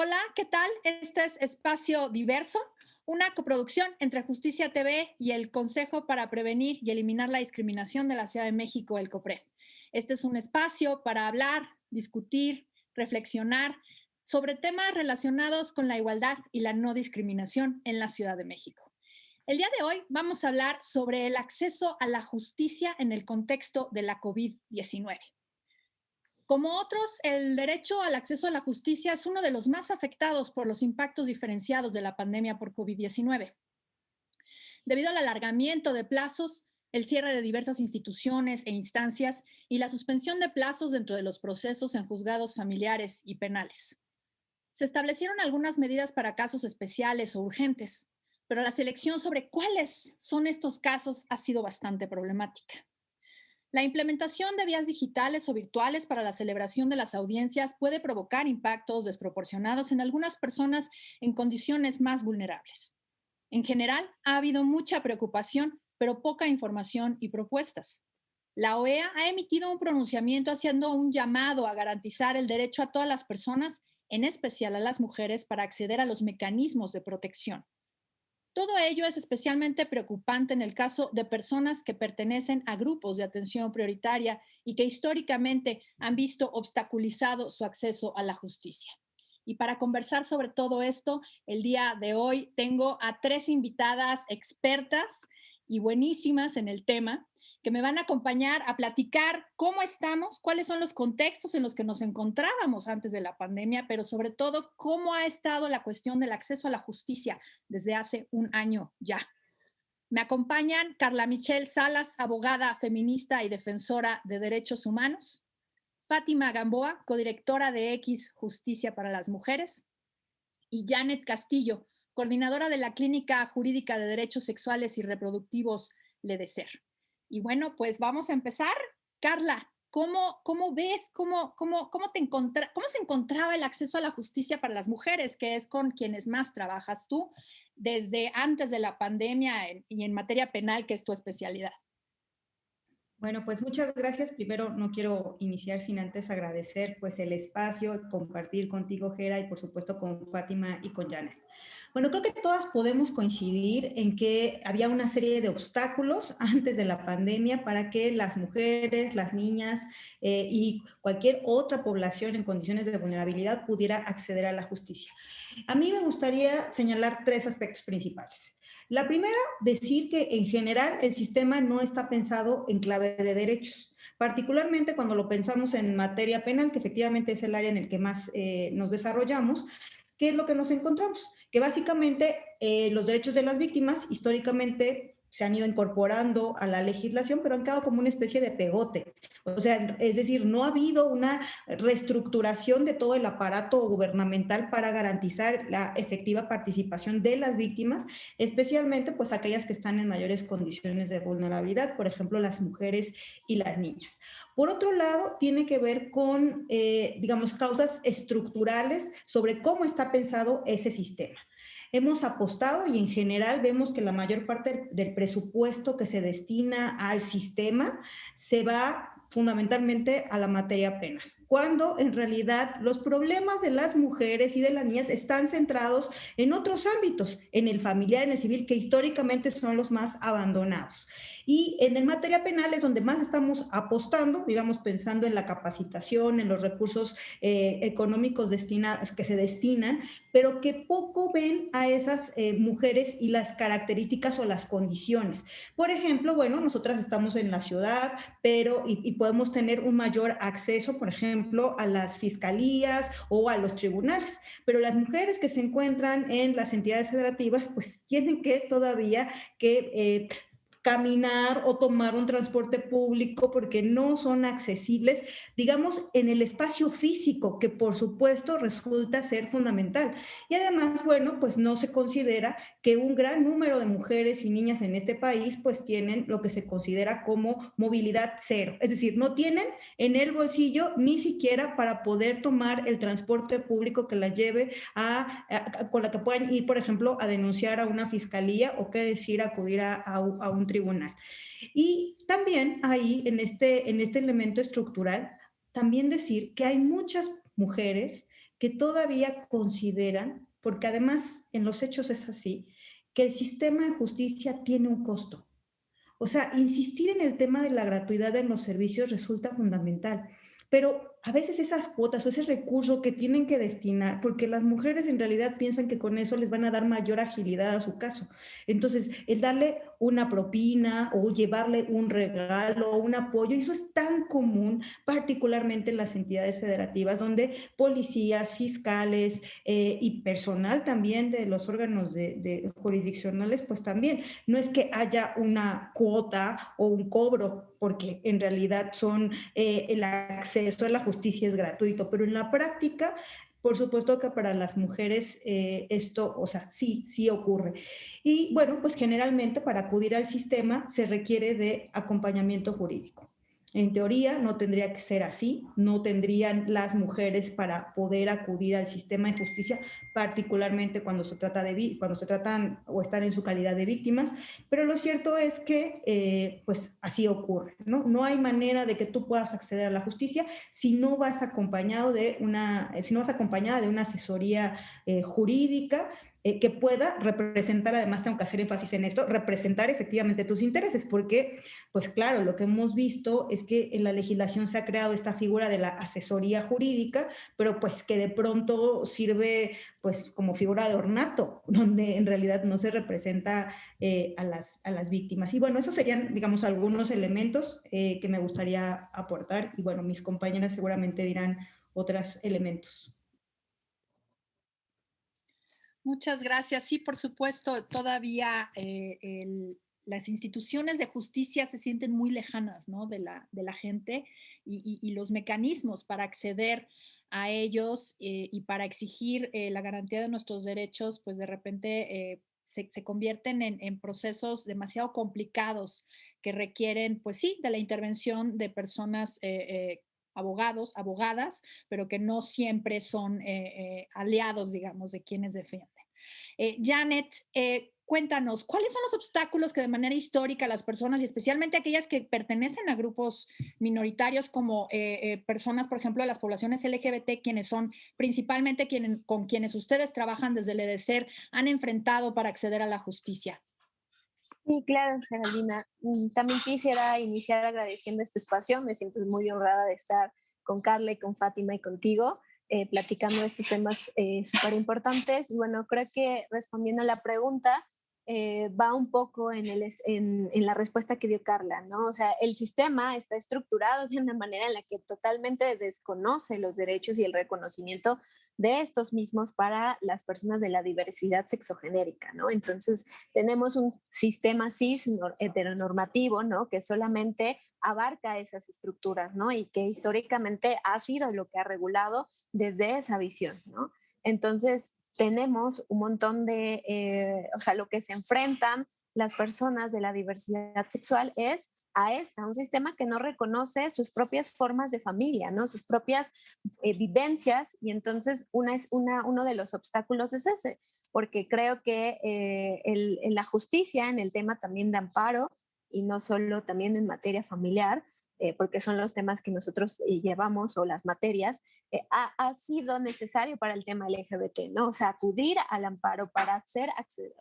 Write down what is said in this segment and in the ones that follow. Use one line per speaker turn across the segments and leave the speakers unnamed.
Hola, ¿qué tal? Este es Espacio Diverso, una coproducción entre Justicia TV y el Consejo para Prevenir y Eliminar la Discriminación de la Ciudad de México, el COPRED. Este es un espacio para hablar, discutir, reflexionar sobre temas relacionados con la igualdad y la no discriminación en la Ciudad de México. El día de hoy vamos a hablar sobre el acceso a la justicia en el contexto de la COVID-19. Como otros, el derecho al acceso a la justicia es uno de los más afectados por los impactos diferenciados de la pandemia por COVID-19. Debido al alargamiento de plazos, el cierre de diversas instituciones e instancias y la suspensión de plazos dentro de los procesos en juzgados familiares y penales. Se establecieron algunas medidas para casos especiales o urgentes, pero la selección sobre cuáles son estos casos ha sido bastante problemática. La implementación de vías digitales o virtuales para la celebración de las audiencias puede provocar impactos desproporcionados en algunas personas en condiciones más vulnerables. En general, ha habido mucha preocupación, pero poca información y propuestas. La OEA ha emitido un pronunciamiento haciendo un llamado a garantizar el derecho a todas las personas, en especial a las mujeres, para acceder a los mecanismos de protección. Todo ello es especialmente preocupante en el caso de personas que pertenecen a grupos de atención prioritaria y que históricamente han visto obstaculizado su acceso a la justicia. Y para conversar sobre todo esto, el día de hoy tengo a tres invitadas expertas y buenísimas en el tema que me van a acompañar a platicar cómo estamos, cuáles son los contextos en los que nos encontrábamos antes de la pandemia, pero sobre todo cómo ha estado la cuestión del acceso a la justicia desde hace un año ya. Me acompañan Carla Michelle Salas, abogada feminista y defensora de derechos humanos, Fátima Gamboa, codirectora de X Justicia para las Mujeres, y Janet Castillo, coordinadora de la Clínica Jurídica de Derechos Sexuales y Reproductivos LEDECER. Y bueno, pues vamos a empezar. Carla, ¿cómo ves, cómo se encontraba el acceso a la justicia para las mujeres, que es con quienes más trabajas tú, desde antes de la pandemia y en materia penal, que es tu especialidad?
Bueno, pues muchas gracias. Primero, no quiero iniciar sin antes agradecer pues el espacio, compartir contigo, Gera, y por supuesto con Fátima y con Janet. Bueno, creo que todas podemos coincidir en que había una serie de obstáculos antes de la pandemia para que las mujeres, las niñas y cualquier otra población en condiciones de vulnerabilidad pudiera acceder a la justicia. A mí me gustaría señalar tres aspectos principales. La primera, decir que en general el sistema no está pensado en clave de derechos, particularmente cuando lo pensamos en materia penal, que efectivamente es el área en el que más nos desarrollamos. ¿Qué es lo que nos encontramos? Que básicamente los derechos de las víctimas históricamente se han ido incorporando a la legislación, pero han quedado como una especie de pegote. O sea, es decir, no ha habido una reestructuración de todo el aparato gubernamental para garantizar la efectiva participación de las víctimas, especialmente pues aquellas que están en mayores condiciones de vulnerabilidad, por ejemplo, las mujeres y las niñas. Por otro lado, tiene que ver con, digamos, causas estructurales sobre cómo está pensado ese sistema. Hemos apostado y en general vemos que la mayor parte del presupuesto que se destina al sistema se va fundamentalmente a la materia penal, cuando en realidad los problemas de las mujeres y de las niñas están centrados en otros ámbitos, en el familiar, en el civil, que históricamente son los más abandonados. Y en el materia penal es donde más estamos apostando, digamos, pensando en la capacitación, en los recursos económicos destinados, que se destinan, pero que poco ven a esas mujeres y las características o las condiciones. Por ejemplo, bueno, nosotras estamos en la ciudad, pero y podemos tener un mayor acceso, por ejemplo, a las fiscalías o a los tribunales, pero las mujeres que se encuentran en las entidades federativas, pues tienen que todavía que caminar o tomar un transporte público porque no son accesibles, digamos, en el espacio físico, que por supuesto resulta ser fundamental. Y además, bueno, pues no se considera que un gran número de mujeres y niñas en este país pues tienen lo que se considera como movilidad cero, es decir, no tienen en el bolsillo ni siquiera para poder tomar el transporte público que las lleve con la que puedan ir, por ejemplo, a denunciar a una fiscalía o qué decir, acudir a un tribunal. Y también ahí, en este elemento estructural, también decir que hay muchas mujeres que todavía consideran, porque además en los hechos es así, que el sistema de justicia tiene un costo. O sea, insistir en el tema de la gratuidad en los servicios resulta fundamental, pero a veces esas cuotas o ese recurso que tienen que destinar, porque las mujeres en realidad piensan que con eso les van a dar mayor agilidad a su caso. Entonces, el darle una propina o llevarle un regalo o un apoyo, eso es tan común, particularmente en las entidades federativas, donde policías, fiscales y personal también de los órganos de jurisdiccionales, pues también no es que haya una cuota o un cobro, porque en realidad el acceso a la justicia es gratuito, pero en la práctica, por supuesto que para las mujeres esto, o sea, sí ocurre. Y bueno, pues generalmente para acudir al sistema se requiere de acompañamiento jurídico. En teoría no tendría que ser así, no tendrían las mujeres para poder acudir al sistema de justicia, particularmente cuando se tratan o están en su calidad de víctimas, pero lo cierto es que pues así ocurre, ¿no? No hay manera de que tú puedas acceder a la justicia si no vas acompañado si no vas acompañada de una asesoría jurídica que pueda representar, además tengo que hacer énfasis en esto, representar efectivamente tus intereses, porque, pues claro, lo que hemos visto es que en la legislación se ha creado esta figura de la asesoría jurídica, pero pues que de pronto sirve pues como figura de ornato, donde en realidad no se representa a las víctimas. Y bueno, esos serían, digamos, algunos elementos que me gustaría aportar, y bueno, mis compañeras seguramente dirán otros elementos.
Muchas gracias. Sí, por supuesto, todavía las instituciones de justicia se sienten muy lejanas, ¿no? De la gente y los mecanismos para acceder a ellos y para exigir la garantía de nuestros derechos, pues de repente se convierten en procesos demasiado complicados que requieren, pues sí, de la intervención de personas abogados, abogadas, pero que no siempre son aliados, digamos, de quienes defienden. Janet, cuéntanos, ¿cuáles son los obstáculos que de manera histórica las personas, y especialmente aquellas que pertenecen a grupos minoritarios como personas, por ejemplo, de las poblaciones LGBT, quienes son principalmente con quienes ustedes trabajan desde el EDESER, han enfrentado para acceder a la justicia?
Sí, claro, Geraldina. También quisiera iniciar agradeciendo este espacio. Me siento muy honrada de estar con Carla y con Fátima y contigo, platicando de estos temas súper importantes. Y bueno, creo que respondiendo a la pregunta, va un poco en la respuesta que dio Carla, ¿no? O sea, el sistema está estructurado de una manera en la que totalmente desconoce los derechos y el reconocimiento de estos mismos para las personas de la diversidad sexogenérica, ¿no? Entonces, tenemos un sistema cis heteronormativo, ¿no? Que solamente abarca esas estructuras, ¿no? Y que históricamente ha sido lo que ha regulado desde esa visión, ¿no? Entonces, tenemos un montón o sea, lo que se enfrentan las personas de la diversidad sexual es a un sistema que no reconoce sus propias formas de familia, ¿no? Sus propias vivencias, y entonces uno de los obstáculos es ese, porque creo que en la justicia, en el tema también de amparo, y no solo también en materia familiar, porque son los temas que nosotros llevamos o las materias, ha sido necesario para el tema LGBT, ¿no? O sea, acudir al amparo para hacer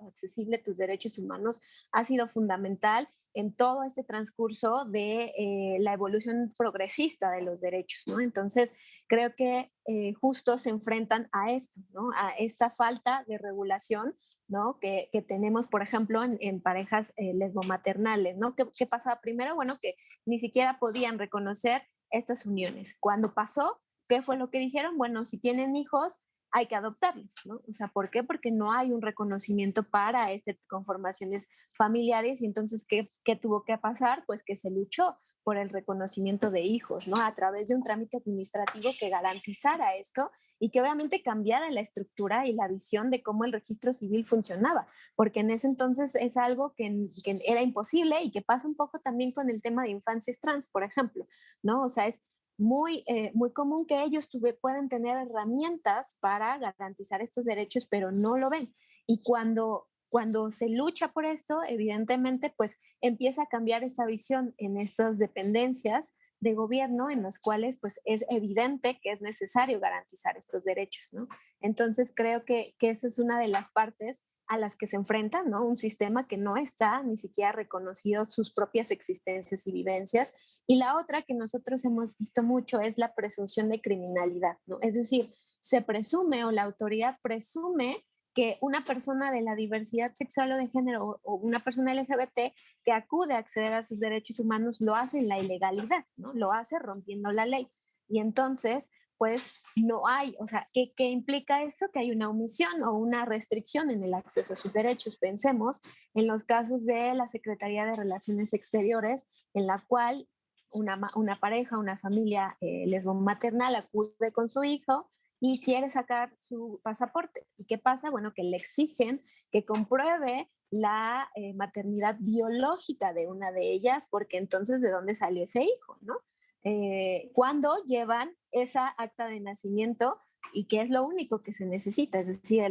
accesible tus derechos humanos ha sido fundamental en todo este transcurso de la evolución progresista de los derechos, ¿no? Entonces, creo que justo se enfrentan a esto, ¿no? A esta falta de regulación, ¿no? Que tenemos, por ejemplo, en parejas lesbomaternales, ¿no? ¿Qué pasaba primero? Bueno, que ni siquiera podían reconocer estas uniones. Cuando pasó, ¿qué fue lo que dijeron? Bueno, si tienen hijos, hay que adoptarlos, ¿no? O sea, ¿por qué? Porque no hay un reconocimiento para conformaciones familiares, y entonces, ¿qué tuvo que pasar? Pues que se luchó por el reconocimiento de hijos, ¿no? A través de un trámite administrativo que garantizara esto y que obviamente cambiara la estructura y la visión de cómo el registro civil funcionaba, porque en ese entonces es algo que era imposible, y que pasa un poco también con el tema de infancias trans, por ejemplo, ¿no? O sea, es muy común que ellos puedan tener herramientas para garantizar estos derechos, pero no lo ven. Y cuando se lucha por esto, evidentemente, pues empieza a cambiar esta visión en estas dependencias, de gobierno en los cuales pues es evidente que es necesario garantizar estos derechos, ¿no? Entonces creo que esa es una de las partes a las que se enfrentan, ¿no? Un sistema que no está ni siquiera reconocido sus propias existencias y vivencias. Y la otra que nosotros hemos visto mucho es la presunción de criminalidad, ¿no? Es decir, se presume o la autoridad presume que una persona de la diversidad sexual o de género o una persona LGBT que acude a acceder a sus derechos humanos lo hace en la ilegalidad, ¿no? Lo hace rompiendo la ley. Y entonces, pues no hay, o sea, ¿qué implica esto? Que hay una omisión o una restricción en el acceso a sus derechos. Pensemos en los casos de la Secretaría de Relaciones Exteriores, en la cual una pareja, una familia lesbomaternal acude con su hijo y quiere sacar su pasaporte. ¿Y qué pasa? Bueno, que le exigen que compruebe la maternidad biológica de una de ellas, porque entonces ¿de dónde salió ese hijo? ¿No? Cuando llevan esa acta de nacimiento y que es lo único que se necesita, es decir,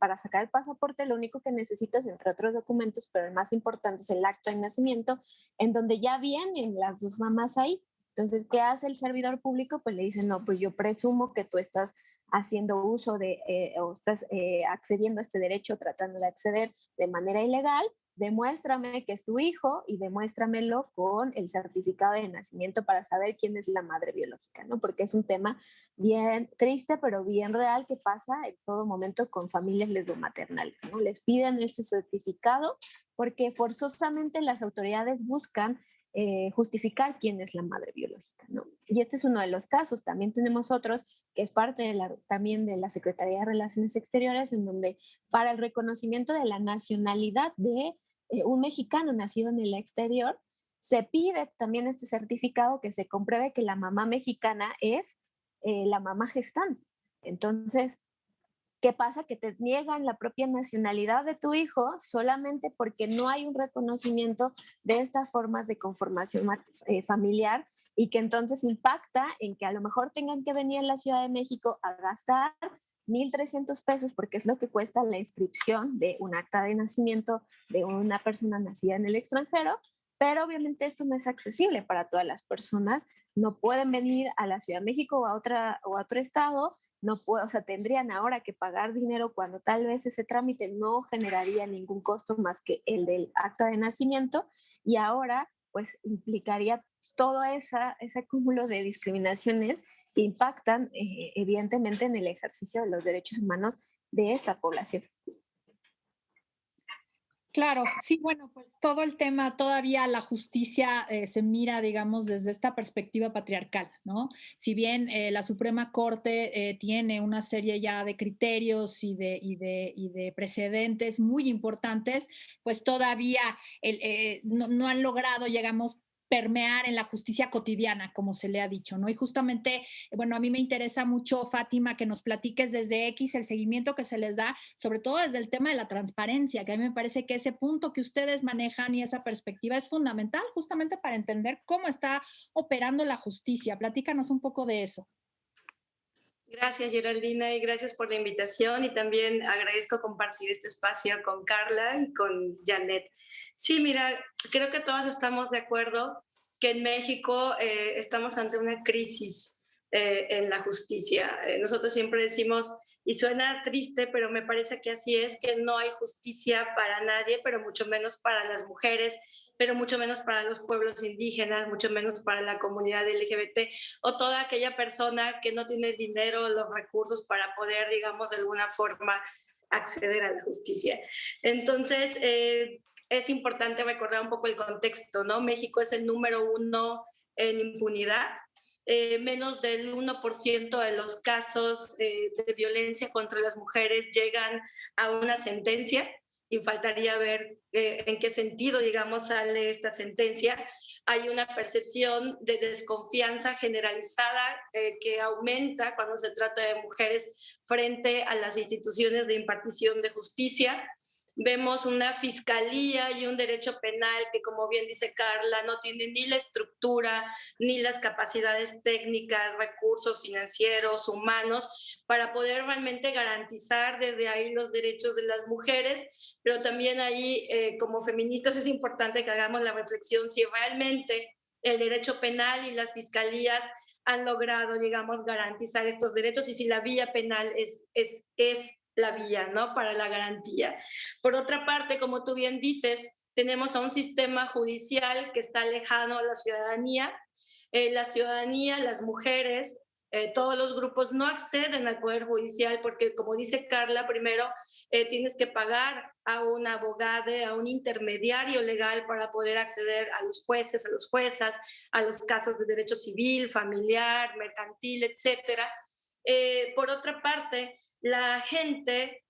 para sacar el pasaporte lo único que necesitas, entre otros documentos, pero el más importante es el acta de nacimiento, en donde ya vienen las dos mamás ahí. Entonces, ¿qué hace el servidor público? Pues le dice, no, pues yo presumo que tú estás haciendo uso o estás accediendo a este derecho, tratando de acceder de manera ilegal, demuéstrame que es tu hijo y demuéstramelo con el certificado de nacimiento para saber quién es la madre biológica, ¿no? Porque es un tema bien triste, pero bien real que pasa en todo momento con familias lesbomaternales, ¿no? Les piden este certificado porque forzosamente las autoridades buscan justificar quién es la madre biológica, ¿no? Y este es uno de los casos. También tenemos otros que es parte también de la Secretaría de Relaciones Exteriores, en donde para el reconocimiento de la nacionalidad de un mexicano nacido en el exterior, se pide también este certificado que se compruebe que la mamá mexicana es la mamá gestante. Entonces, ¿qué pasa? Que te niegan la propia nacionalidad de tu hijo solamente porque no hay un reconocimiento de estas formas de conformación familiar y que entonces impacta en que a lo mejor tengan que venir a la Ciudad de México a gastar 1,300 pesos porque es lo que cuesta la inscripción de un acta de nacimiento de una persona nacida en el extranjero, pero obviamente esto no es accesible para todas las personas, no pueden venir a la Ciudad de México o a otro estado, no puedo, o sea, tendrían ahora que pagar dinero cuando tal vez ese trámite no generaría ningún costo más que el del acta de nacimiento y ahora pues implicaría todo ese cúmulo de discriminaciones que impactan evidentemente en el ejercicio de los derechos humanos de esta población.
Claro, sí, bueno, pues todo el tema, todavía la justicia se mira, digamos, desde esta perspectiva patriarcal, ¿no? Si bien la Suprema Corte tiene una serie ya de criterios y de precedentes muy importantes, pues todavía no han logrado, digamos, permear en la justicia cotidiana, como se le ha dicho, ¿no? Y justamente, bueno, a mí me interesa mucho, Fátima, que nos platiques desde X el seguimiento que se les da, sobre todo desde el tema de la transparencia, que a mí me parece que ese punto que ustedes manejan y esa perspectiva es fundamental justamente para entender cómo está operando la justicia. Platícanos un poco de eso.
Gracias, Geraldina, y gracias por la invitación. Y también agradezco compartir este espacio con Carla y con Janet. Sí, mira, creo que todas estamos de acuerdo que en México estamos ante una crisis en la justicia. Nosotros siempre decimos, y suena triste, pero me parece que así es, que no hay justicia para nadie, pero mucho menos para las mujeres, pero mucho menos para los pueblos indígenas, mucho menos para la comunidad LGBT o toda aquella persona que no tiene dinero o los recursos para poder, digamos, de alguna forma acceder a la justicia. Entonces, es importante recordar un poco el contexto, ¿no? México es el número 1 en impunidad. Menos del 1% de los casos de violencia contra las mujeres llegan a una sentencia y faltaría ver en qué sentido, digamos, sale esta sentencia. Hay una percepción de desconfianza generalizada que aumenta cuando se trata de mujeres frente a las instituciones de impartición de justicia. Vemos una fiscalía y un derecho penal que, como bien dice Carla, no tiene ni la estructura, ni las capacidades técnicas, recursos financieros, humanos, para poder realmente garantizar desde ahí los derechos de las mujeres, pero también ahí, como feministas, es importante que hagamos la reflexión si realmente el derecho penal y las fiscalías han logrado, digamos, garantizar estos derechos y si la vía penal es la vía, ¿no? Para la garantía. Por otra parte, como tú bien dices, tenemos a un sistema judicial que está lejano a la ciudadanía. La ciudadanía, las mujeres, todos los grupos no acceden al Poder Judicial porque, como dice Carla, primero tienes que pagar a un abogado, a un intermediario legal para poder acceder a los jueces, a las juezas, a los casos de derecho civil, familiar, mercantil, etcétera. Por otra parte, la gente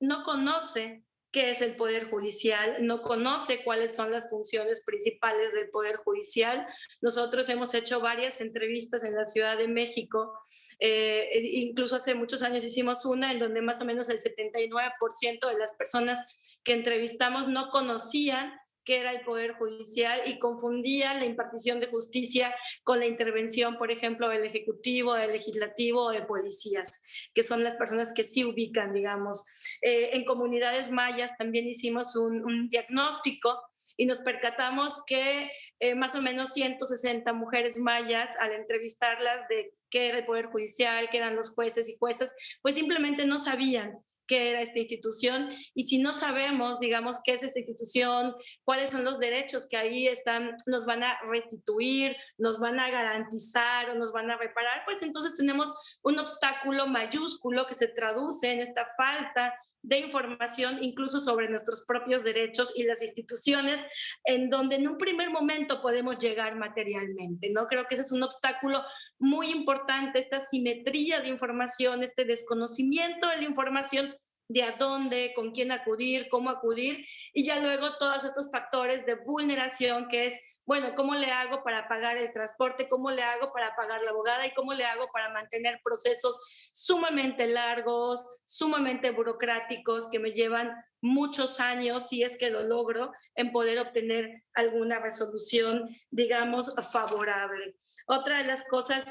no conoce qué es el Poder Judicial, no conoce cuáles son las funciones principales del Poder Judicial. Nosotros hemos hecho varias entrevistas en la Ciudad de México, incluso hace muchos años hicimos una en donde más o menos el 79% de las personas que entrevistamos no conocían qué era el Poder Judicial y confundían la impartición de justicia con la intervención, por ejemplo, del Ejecutivo, del Legislativo o de policías, que son las personas que sí ubican, digamos. En comunidades mayas también hicimos un diagnóstico y nos percatamos que más o menos 160 mujeres mayas, al entrevistarlas de qué era el Poder Judicial, qué eran los jueces y juezas, pues simplemente no sabían qué era esta institución y si no sabemos, digamos, qué es esta institución, cuáles son los derechos que ahí están, nos van a restituir, nos van a garantizar o nos van a reparar, pues entonces tenemos un obstáculo mayúsculo que se traduce en esta falta de información incluso sobre nuestros propios derechos y las instituciones en donde en un primer momento podemos llegar materialmente, ¿no? Creo que ese es un obstáculo muy importante, esta simetría de información, este desconocimiento de la información de a dónde, con quién acudir, cómo acudir, y ya luego todos estos factores de vulneración que es, bueno, ¿cómo le hago para pagar el transporte? ¿Cómo le hago para pagar la abogada? ¿Y cómo le hago para mantener procesos sumamente largos, sumamente burocráticos que me llevan muchos años, si es que lo logro, en poder obtener alguna resolución, digamos, favorable? Otra de las cosas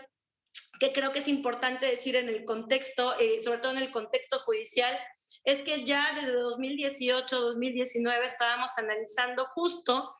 que creo que es importante decir en el contexto, sobre todo en el contexto judicial, es que ya desde 2018, 2019 estábamos analizando justo,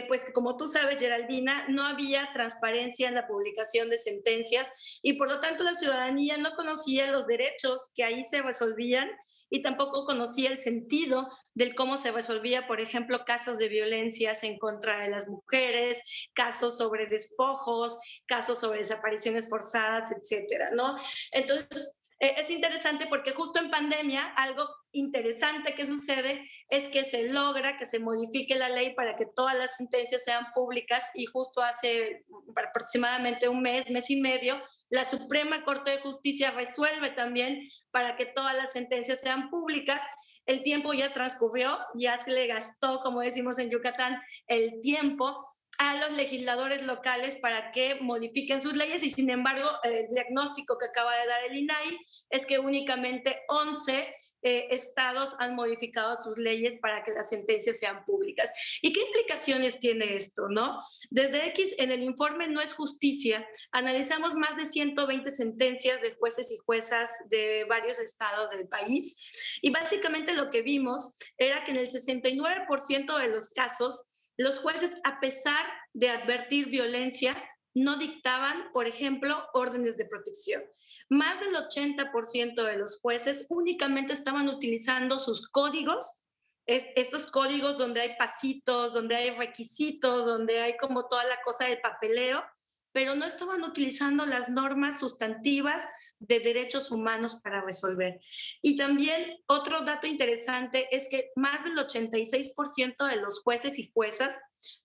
pues como tú sabes, Geraldina, no había transparencia en la publicación de sentencias y por lo tanto la ciudadanía no conocía los derechos que ahí se resolvían y tampoco conocía el sentido del cómo se resolvía, por ejemplo, casos de violencias en contra de las mujeres, casos sobre despojos, casos sobre desapariciones forzadas, etcétera, ¿no? Entonces, es interesante porque justo en pandemia algo interesante que sucede es que se logra que se modifique la ley para que todas las sentencias sean públicas y justo hace aproximadamente un mes, mes y medio, la Suprema Corte de Justicia resuelve también para que todas las sentencias sean públicas. El tiempo ya transcurrió, ya se le gastó, como decimos en Yucatán, el tiempo a los legisladores locales para que modifiquen sus leyes y sin embargo el diagnóstico que acaba de dar el INAI es que únicamente 11 estados han modificado sus leyes para que las sentencias sean públicas. ¿Y qué implicaciones tiene esto, no? Desde X, en el informe No es Justicia, analizamos más de 120 sentencias de jueces y juezas de varios estados del país y básicamente lo que vimos era que en el 69% de los casos los jueces, a pesar de advertir violencia, no dictaban, por ejemplo, órdenes de protección. Más del 80% de los jueces únicamente estaban utilizando sus códigos, estos códigos donde hay pasitos, donde hay requisitos, donde hay como toda la cosa del papeleo, pero no estaban utilizando las normas sustantivas de derechos humanos para resolver. Y también otro dato interesante es que más del 86% de los jueces y juezas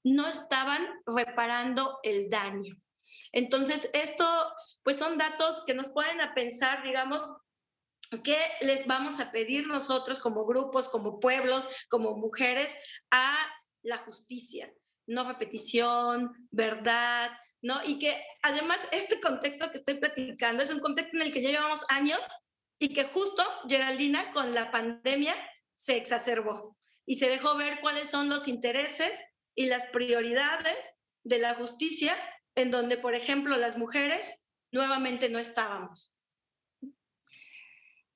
no estaban reparando el daño. Entonces, esto pues son datos que nos pueden a pensar, digamos, ¿qué les vamos a pedir nosotros como grupos, como pueblos, como mujeres a la justicia? No repetición, verdad, ¿no? Y que además este contexto que estoy platicando es un contexto en el que ya llevamos años y que justo, Geraldina, con la pandemia se exacerbó y se dejó ver cuáles son los intereses y las prioridades de la justicia en donde, por ejemplo, las mujeres nuevamente no estábamos.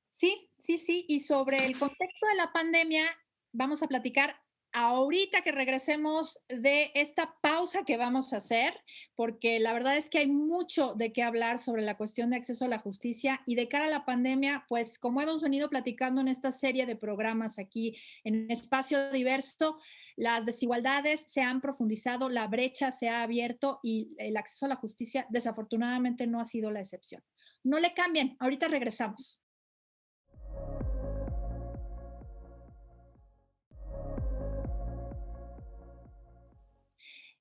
Sí, sí, sí. Y sobre el contexto de la pandemia, vamos a platicar ahorita que regresemos de esta pausa que vamos a hacer, porque la verdad es que hay mucho de qué hablar sobre la cuestión de acceso a la justicia y de cara a la pandemia, pues como hemos venido platicando en esta serie de programas aquí en Espacio Diverso, las desigualdades se han profundizado, la brecha se ha abierto y el acceso a la justicia desafortunadamente no ha sido la excepción. No le cambien, ahorita regresamos.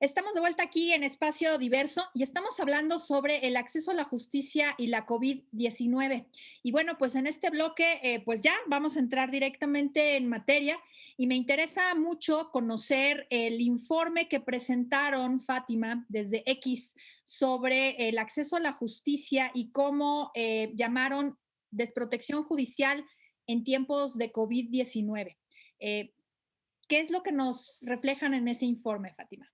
Estamos de vuelta aquí en Espacio Diverso y estamos hablando sobre el acceso a la justicia y la COVID-19. Y bueno, pues en este bloque, pues ya vamos a entrar directamente en materia y me interesa mucho conocer el informe que presentaron, Fátima, desde X sobre el acceso a la justicia y cómo llamaron desprotección judicial en tiempos de COVID-19. ¿Qué es lo que nos reflejan en ese informe, Fátima?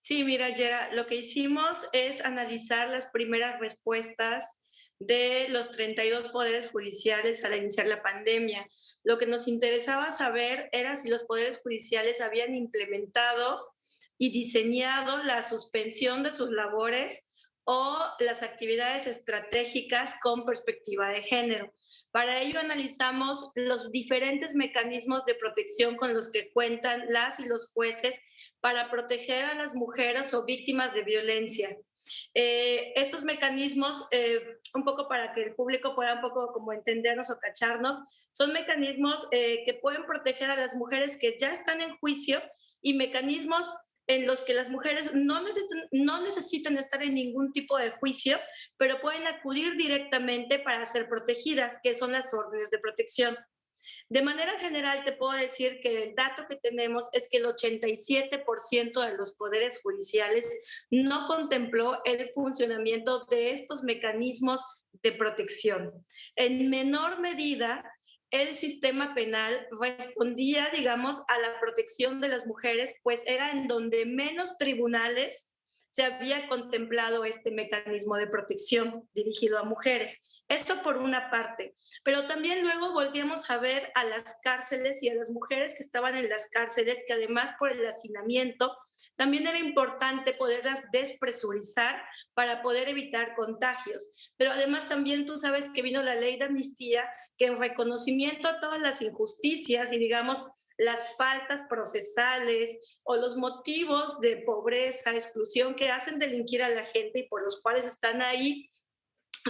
Sí, mira, Yera, lo que hicimos es analizar las primeras respuestas de los 32 poderes judiciales al iniciar la pandemia. Lo que nos interesaba saber era si los poderes judiciales habían implementado y diseñado la suspensión de sus labores o las actividades estratégicas con perspectiva de género. Para ello analizamos los diferentes mecanismos de protección con los que cuentan las y los jueces para proteger a las mujeres o víctimas de violencia. Estos mecanismos, un poco para que el público pueda un poco como entendernos o cacharnos, son mecanismos que pueden proteger a las mujeres que ya están en juicio y mecanismos en los que las mujeres no necesitan estar en ningún tipo de juicio, pero pueden acudir directamente para ser protegidas, que son las órdenes de protección. De manera general, te puedo decir que el dato que tenemos es que el 87% de los poderes judiciales no contempló el funcionamiento de estos mecanismos de protección. En menor medida, el sistema penal respondía, digamos, a la protección de las mujeres, pues era en donde menos tribunales se había contemplado este mecanismo de protección dirigido a mujeres. Esto por una parte, pero también luego volvíamos a ver a las cárceles y a las mujeres que estaban en las cárceles, que además por el hacinamiento, también era importante poderlas despresurizar para poder evitar contagios. Pero además también tú sabes que vino la ley de amnistía, que en reconocimiento a todas las injusticias y digamos las faltas procesales o los motivos de pobreza, exclusión que hacen delinquir a la gente y por los cuales están ahí,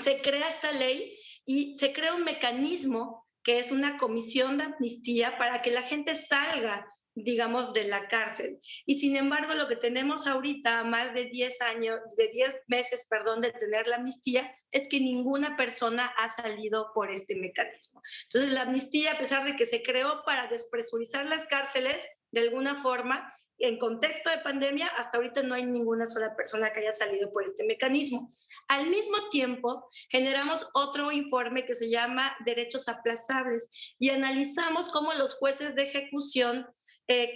se crea esta ley y se crea un mecanismo que es una comisión de amnistía para que la gente salga, digamos, de la cárcel. Y sin embargo, lo que tenemos ahorita, más de 10 años, de 10 meses, perdón, de tener la amnistía, es que ninguna persona ha salido por este mecanismo. Entonces, la amnistía, a pesar de que se creó para despresurizar las cárceles, de alguna forma, en contexto de pandemia, hasta ahorita no hay ninguna sola persona que haya salido por este mecanismo. Al mismo tiempo, generamos otro informe que se llama Derechos Aplazables y analizamos cómo los jueces de ejecución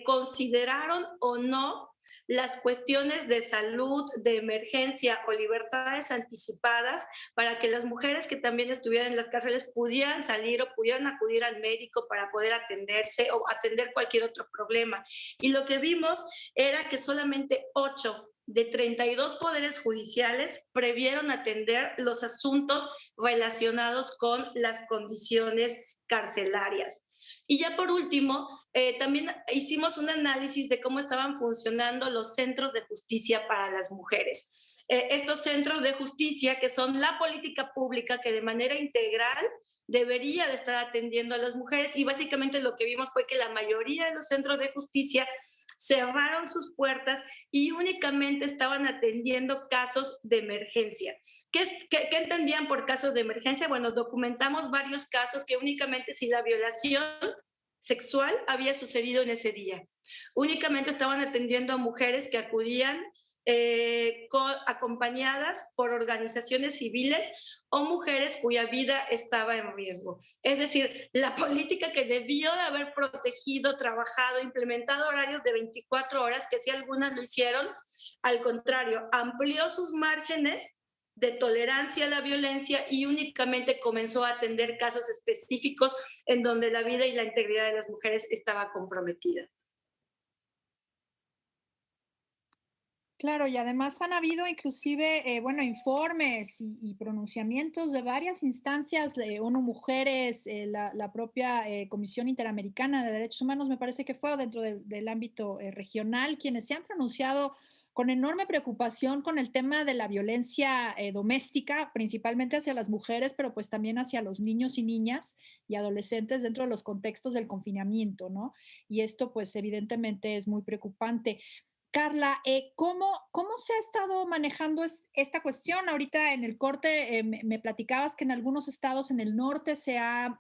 consideraron o no las cuestiones de salud, de emergencia o libertades anticipadas para que las mujeres que también estuvieran en las cárceles pudieran salir o pudieran acudir al médico para poder atenderse o atender cualquier otro problema. Y lo que vimos era que solamente 8 de 32 poderes judiciales previeron atender los asuntos relacionados con las condiciones carcelarias. Y ya por último, también hicimos un análisis de cómo estaban funcionando los centros de justicia para las mujeres. Estos centros de justicia que son la política pública que de manera integral debería de estar atendiendo a las mujeres y básicamente lo que vimos fue que la mayoría de los centros de justicia cerraron sus puertas y únicamente estaban atendiendo casos de emergencia. ¿Qué entendían por casos de emergencia? Bueno, documentamos varios casos que únicamente si la violación sexual había sucedido en ese día. Únicamente estaban atendiendo a mujeres que acudían acompañadas por organizaciones civiles o mujeres cuya vida estaba en riesgo. Es decir, la política que debió de haber protegido, trabajado, implementado horarios de 24 horas, que si algunas lo hicieron, al contrario, amplió sus márgenes de tolerancia a la violencia y únicamente comenzó a atender casos específicos en donde la vida y la integridad de las mujeres estaba comprometida.
Claro, y además han habido inclusive, bueno, informes y pronunciamientos de varias instancias de ONU Mujeres, la propia Comisión Interamericana de Derechos Humanos, me parece que fue, o dentro del ámbito regional, quienes se han pronunciado con enorme preocupación con el tema de la violencia doméstica, principalmente hacia las mujeres, pero pues también hacia los niños y niñas y adolescentes dentro de los contextos del confinamiento, ¿no? Y esto pues evidentemente es muy preocupante. Carla, ¿cómo se ha estado manejando esta cuestión? Ahorita en el corte me platicabas que en algunos estados en el norte se han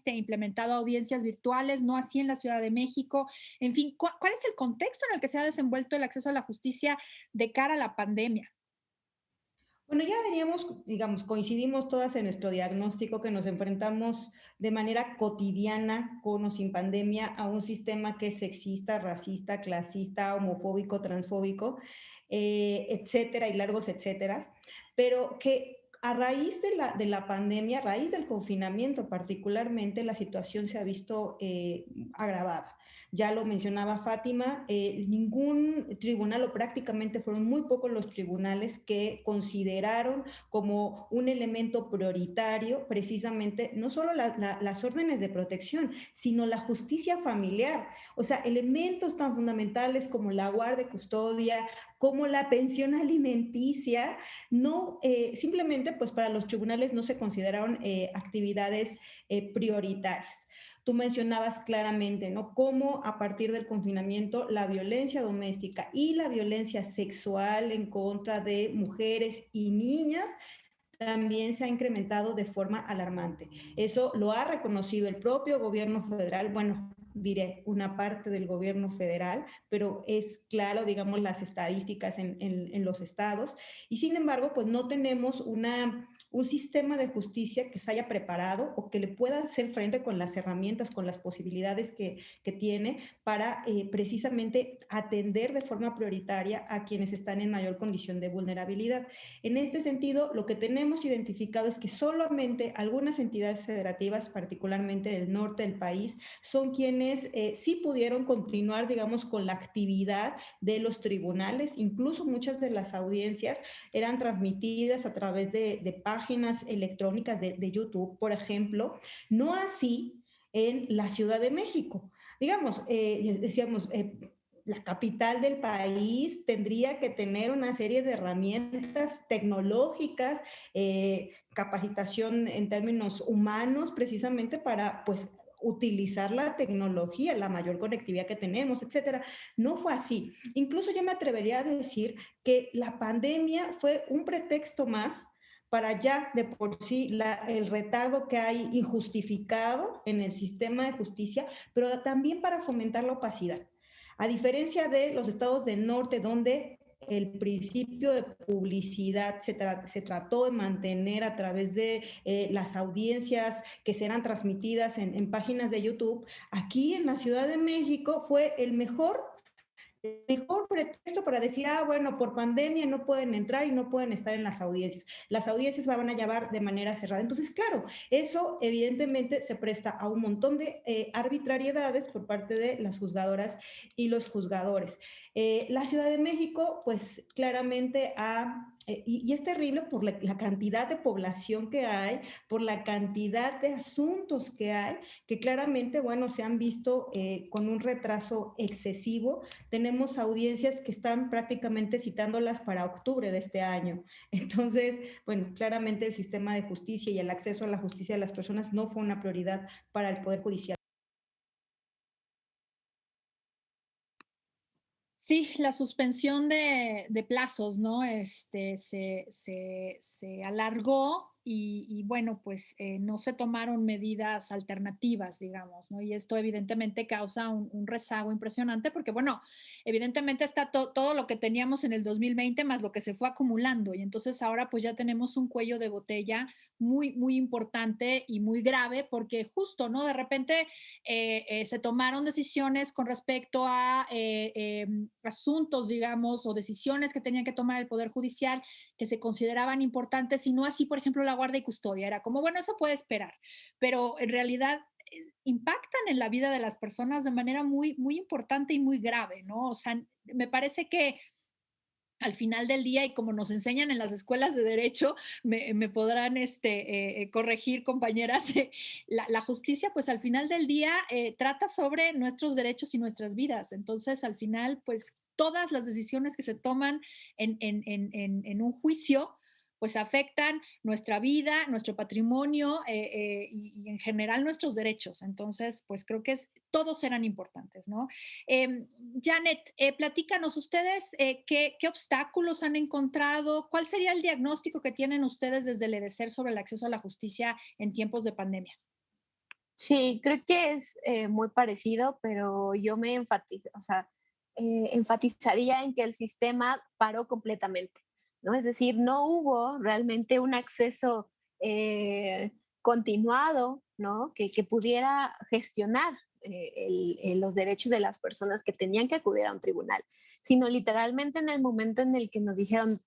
implementado audiencias virtuales, no así en la Ciudad de México. En fin, ¿cuál es el contexto en el que se ha desenvuelto el acceso a la justicia de cara a la pandemia?
Bueno, ya veníamos, digamos, coincidimos todas en nuestro diagnóstico que nos enfrentamos de manera cotidiana, con o sin pandemia, a un sistema que es sexista, racista, clasista, homofóbico, transfóbico, etcétera, y largos etcéteras, pero que a raíz de la pandemia, a raíz del confinamiento particularmente, la situación se ha visto agravada. Ya lo mencionaba Fátima, ningún tribunal o prácticamente fueron muy pocos los tribunales que consideraron como un elemento prioritario precisamente no solo las órdenes de protección, sino la justicia familiar. O sea, elementos tan fundamentales como la guardia, custodia, como la pensión alimenticia, no simplemente pues para los tribunales no se consideraron actividades prioritarias. Tú mencionabas claramente, ¿no? Cómo a partir del confinamiento la violencia doméstica y la violencia sexual en contra de mujeres y niñas también se ha incrementado de forma alarmante. Eso lo ha reconocido el propio gobierno federal, bueno, diré una parte del gobierno federal, pero es claro, digamos, las estadísticas en los estados. Y sin embargo, pues no tenemos un sistema de justicia que se haya preparado o que le pueda hacer frente con las herramientas, con las posibilidades que tiene para precisamente atender de forma prioritaria a quienes están en mayor condición de vulnerabilidad. En este sentido, lo que tenemos identificado es que solamente algunas entidades federativas, particularmente del norte del país, son quienes sí pudieron continuar, digamos, con la actividad de los tribunales. Incluso muchas de las audiencias eran transmitidas a través de páginas electrónicas de YouTube, por ejemplo. No así en la Ciudad de México. Digamos, decíamos, la capital del país tendría que tener una serie de herramientas tecnológicas, capacitación en términos humanos, precisamente para, pues, utilizar la tecnología, la mayor conectividad que tenemos, etcétera. No fue así. Incluso yo me atrevería a decir que la pandemia fue un pretexto más para ya de por sí el retardo que hay injustificado en el sistema de justicia, pero también para fomentar la opacidad. A diferencia de los estados del norte, donde el principio de publicidad se trató de mantener a través de las audiencias que serán transmitidas en páginas de YouTube, aquí en la Ciudad de México fue el mejor pretexto para decir, ah, bueno, por pandemia no pueden entrar y no pueden estar en las audiencias. Las audiencias van a llevar de manera cerrada. Entonces, claro, eso evidentemente se presta a un montón de arbitrariedades por parte de las juzgadoras y los juzgadores. La Ciudad de México, pues claramente y es terrible por la cantidad de población que hay, por la cantidad de asuntos que hay, que claramente, bueno, se han visto con un retraso excesivo. Tenemos audiencias que están prácticamente citándolas para octubre de este año. Entonces, bueno, claramente el sistema de justicia y el acceso a la justicia de las personas no fue una prioridad para el Poder Judicial.
Sí, la suspensión de plazos, ¿no? Se alargó y bueno, pues no se tomaron medidas alternativas, digamos, ¿no? Y esto evidentemente causa un rezago impresionante porque, bueno, evidentemente está todo lo que teníamos en el 2020 más lo que se fue acumulando y entonces ahora pues ya tenemos un cuello de botella muy, muy importante y muy grave porque justo, ¿no? De repente se tomaron decisiones con respecto a asuntos, digamos, o decisiones que tenía que tomar el Poder Judicial que se consideraban importantes y no así, por ejemplo, la guardia y custodia. Era como, bueno, eso puede esperar, pero en realidad impactan en la vida de las personas de manera muy, muy importante y muy grave, ¿no? O sea, me parece que al final del día, y como nos enseñan en las escuelas de derecho, me podrán corregir compañeras, la justicia pues al final del día trata sobre nuestros derechos y nuestras vidas. Entonces al final pues todas las decisiones que se toman en un juicio pues afectan nuestra vida, nuestro patrimonio y en general nuestros derechos. Entonces, pues creo que todos eran importantes, ¿no? Janet, platícanos ustedes qué obstáculos han encontrado, cuál sería el diagnóstico que tienen ustedes desde el EDESER sobre el acceso a la justicia en tiempos de pandemia.
Sí, creo que es muy parecido, pero yo o sea, enfatizaría en que el sistema paró completamente, ¿no? Es decir, no hubo realmente un acceso continuado, ¿no? Que pudiera gestionar los derechos de las personas que tenían que acudir a un tribunal, sino literalmente en el momento en el que nos dijeron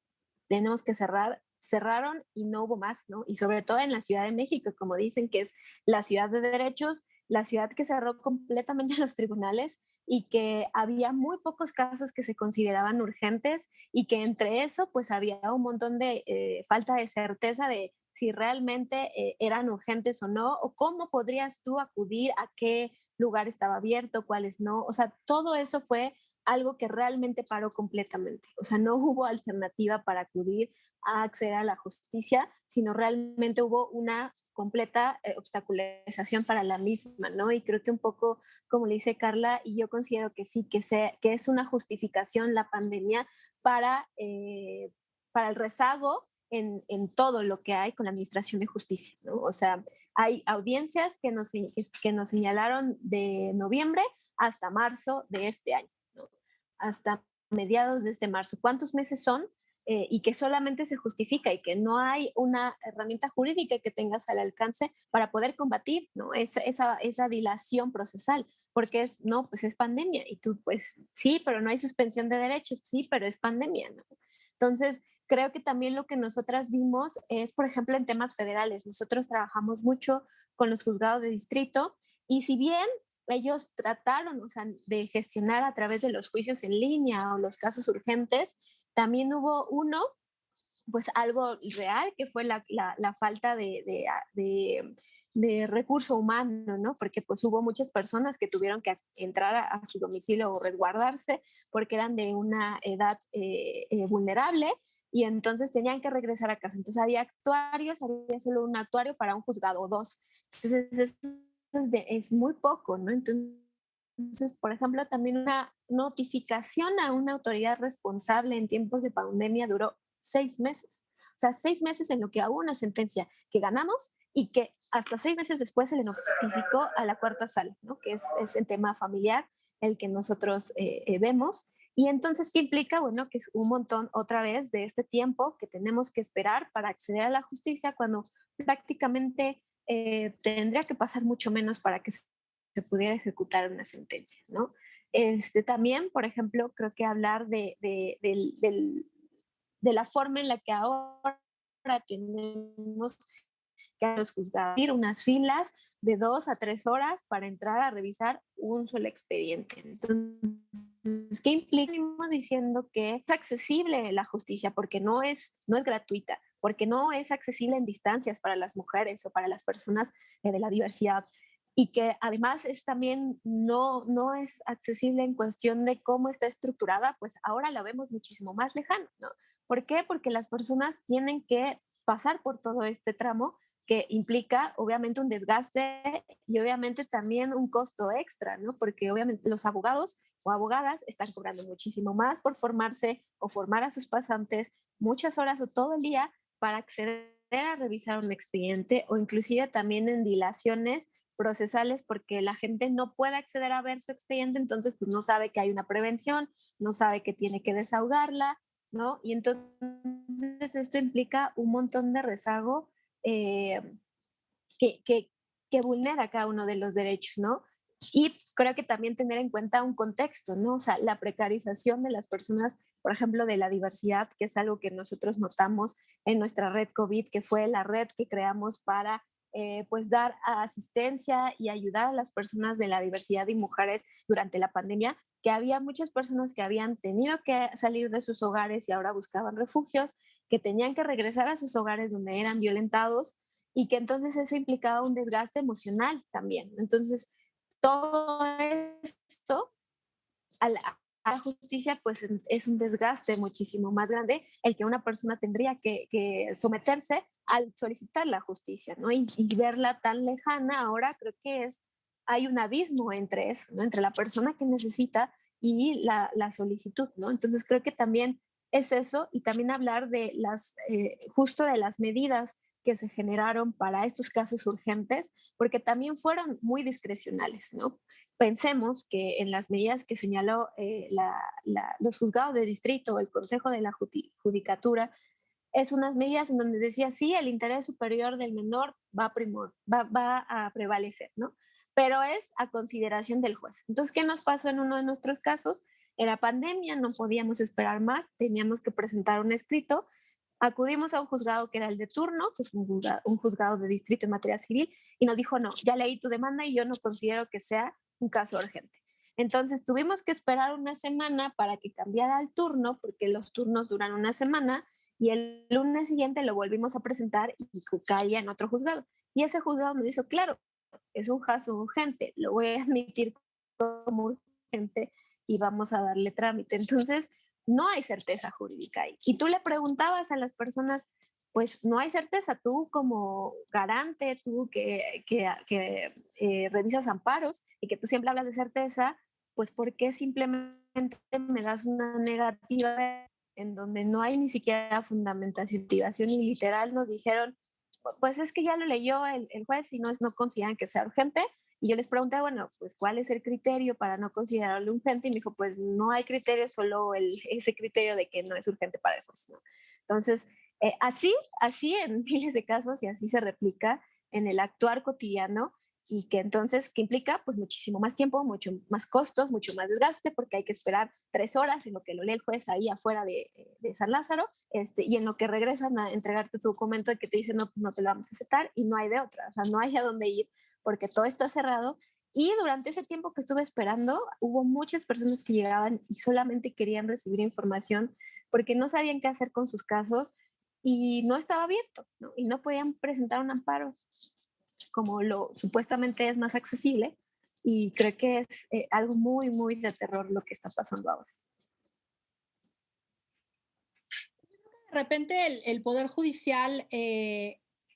tenemos que cerrar, cerraron y no hubo más, ¿no? Y sobre todo en la Ciudad de México, como dicen que es la ciudad de derechos, la ciudad que cerró completamente los tribunales y que había muy pocos casos que se consideraban urgentes y que entre eso pues había un montón de falta de certeza de si realmente eran urgentes o no, o cómo podrías tú acudir, a qué lugar estaba abierto, cuáles no. O sea, todo eso fue algo que realmente paró completamente. O sea, no hubo alternativa para acudir a acceder a la justicia, sino realmente hubo una completa obstaculización para la misma, ¿no? Y creo que un poco, como le dice Carla, y yo considero que sí, que es una justificación la pandemia para el rezago en todo lo que hay con la Administración de Justicia, ¿no? O sea, hay audiencias que nos señalaron de noviembre hasta marzo de este año, ¿no? Hasta mediados de este marzo. ¿Cuántos meses son? Y que solamente se justifica y que no hay una herramienta jurídica que tengas al alcance para poder combatir, ¿no? Esa dilación procesal, porque es, no, pues es pandemia y tú, pues sí, pero no hay suspensión de derechos, sí, pero es pandemia, ¿no? Entonces, creo que también lo que nosotras vimos es, por ejemplo, en temas federales. Nosotros trabajamos mucho con los juzgados de distrito y si bien ellos trataron, o sea, de gestionar a través de los juicios en línea o los casos urgentes, también hubo uno, pues algo real, que fue la falta de recurso humano, ¿no? Porque pues hubo muchas personas que tuvieron que entrar a su domicilio o resguardarse porque eran de una edad vulnerable y entonces tenían que regresar a casa. Entonces había actuarios, había solo un actuario para un juzgado o dos. Entonces es muy poco, ¿no? Entonces, por ejemplo, también una notificación a una autoridad responsable en tiempos de pandemia duró 6 meses. O sea, 6 meses en lo que hubo una sentencia que ganamos y que hasta 6 meses después se le notificó a la cuarta sala, ¿no? Que es el tema familiar, el que nosotros vemos. Y entonces, ¿qué implica? Bueno, que es un montón otra vez de este tiempo que tenemos que esperar para acceder a la justicia cuando prácticamente tendría que pasar mucho menos para que se pudiera ejecutar una sentencia, ¿no? También, por ejemplo, creo que hablar de la forma en la que ahora tenemos que a los juzgados ir unas filas de 2 a 3 horas para entrar a revisar un solo expediente. Entonces, ¿qué implica? Estamos diciendo que es accesible la justicia porque no es gratuita, porque no es accesible en distancias para las mujeres o para las personas de la diversidad y que además es también no es accesible en cuestión de cómo está estructurada, pues ahora la vemos muchísimo más lejana, ¿no? ¿Por qué? Porque las personas tienen que pasar por todo este tramo que implica obviamente un desgaste y obviamente también un costo extra, ¿no? Porque obviamente los abogados o abogadas están cobrando muchísimo más por formarse o formar a sus pasantes muchas horas o todo el día para acceder a revisar un expediente o inclusive también en dilaciones procesales porque la gente no puede acceder a ver su expediente, entonces pues no sabe que hay una prevención, no sabe que tiene que desahogarla, ¿no? Y entonces esto implica un montón de rezago eh, que, que, que vulnera cada uno de los derechos, ¿no? Y creo que también tener en cuenta un contexto, ¿no? O sea, la precarización de las personas, por ejemplo, de la diversidad, que es algo que nosotros notamos en nuestra red COVID, que fue la red que creamos para pues dar asistencia y ayudar a las personas de la diversidad y mujeres durante la pandemia, que había muchas personas que habían tenido que salir de sus hogares y ahora buscaban refugios, que tenían que regresar a sus hogares donde eran violentados y que entonces eso implicaba un desgaste emocional también. Entonces, todo esto a la justicia pues es un desgaste muchísimo más grande el que una persona tendría que someterse al solicitar la justicia, ¿no? Y verla tan lejana ahora creo que hay un abismo entre eso, ¿no? Entre la persona que necesita y la solicitud, ¿no? Entonces creo que también es eso y también hablar de justo de las medidas que se generaron para estos casos urgentes, porque también fueron muy discrecionales, ¿no? Pensemos que en las medidas que señaló los juzgados de distrito o el Consejo de la Judicatura, es unas medidas en donde decía, sí, el interés superior del menor va a prevalecer, ¿no? Pero es a consideración del juez. Entonces, ¿qué nos pasó en uno de nuestros casos? Era pandemia, no podíamos esperar más, teníamos que presentar un escrito, acudimos a un juzgado que era el de turno, que es un juzgado de distrito en materia civil, y nos dijo, no, ya leí tu demanda y yo no considero que sea un caso urgente. Entonces tuvimos que esperar una semana para que cambiara el turno, porque los turnos duran una semana, y el lunes siguiente lo volvimos a presentar y caía en otro juzgado. Y ese juzgado nos dijo, claro, es un caso urgente, lo voy a admitir como urgente y vamos a darle trámite. Entonces, no hay certeza jurídica ahí. Y tú le preguntabas a las personas, pues no hay certeza, tú como garante, tú que revisas amparos y que tú siempre hablas de certeza, pues ¿por qué simplemente me das una negativa en donde no hay ni siquiera fundamentación y literal nos dijeron, pues es que ya lo leyó el juez y no consideran que sea urgente? Y yo les pregunté, bueno, pues ¿cuál es el criterio para no considerarlo urgente? Y me dijo, pues no hay criterio, solo ese criterio de que no es urgente para el juez, ¿no? Entonces, así en miles de casos y así se replica en el actuar cotidiano y que entonces, ¿qué implica? Pues muchísimo más tiempo, mucho más costos, mucho más desgaste, porque hay que esperar 3 horas en lo que lo lee el juez ahí afuera de San Lázaro, y en lo que regresan a entregarte tu documento de que te dicen, no, no te lo vamos a aceptar y no hay de otra, o sea, no hay a dónde ir porque todo está cerrado. Y durante ese tiempo que estuve esperando, hubo muchas personas que llegaban y solamente querían recibir información porque no sabían qué hacer con sus casos y no estaba abierto, ¿no? Y no podían presentar un amparo como lo supuestamente es más accesible. Y creo que es algo muy, muy de terror lo que está pasando ahora.
De repente el Poder Judicial,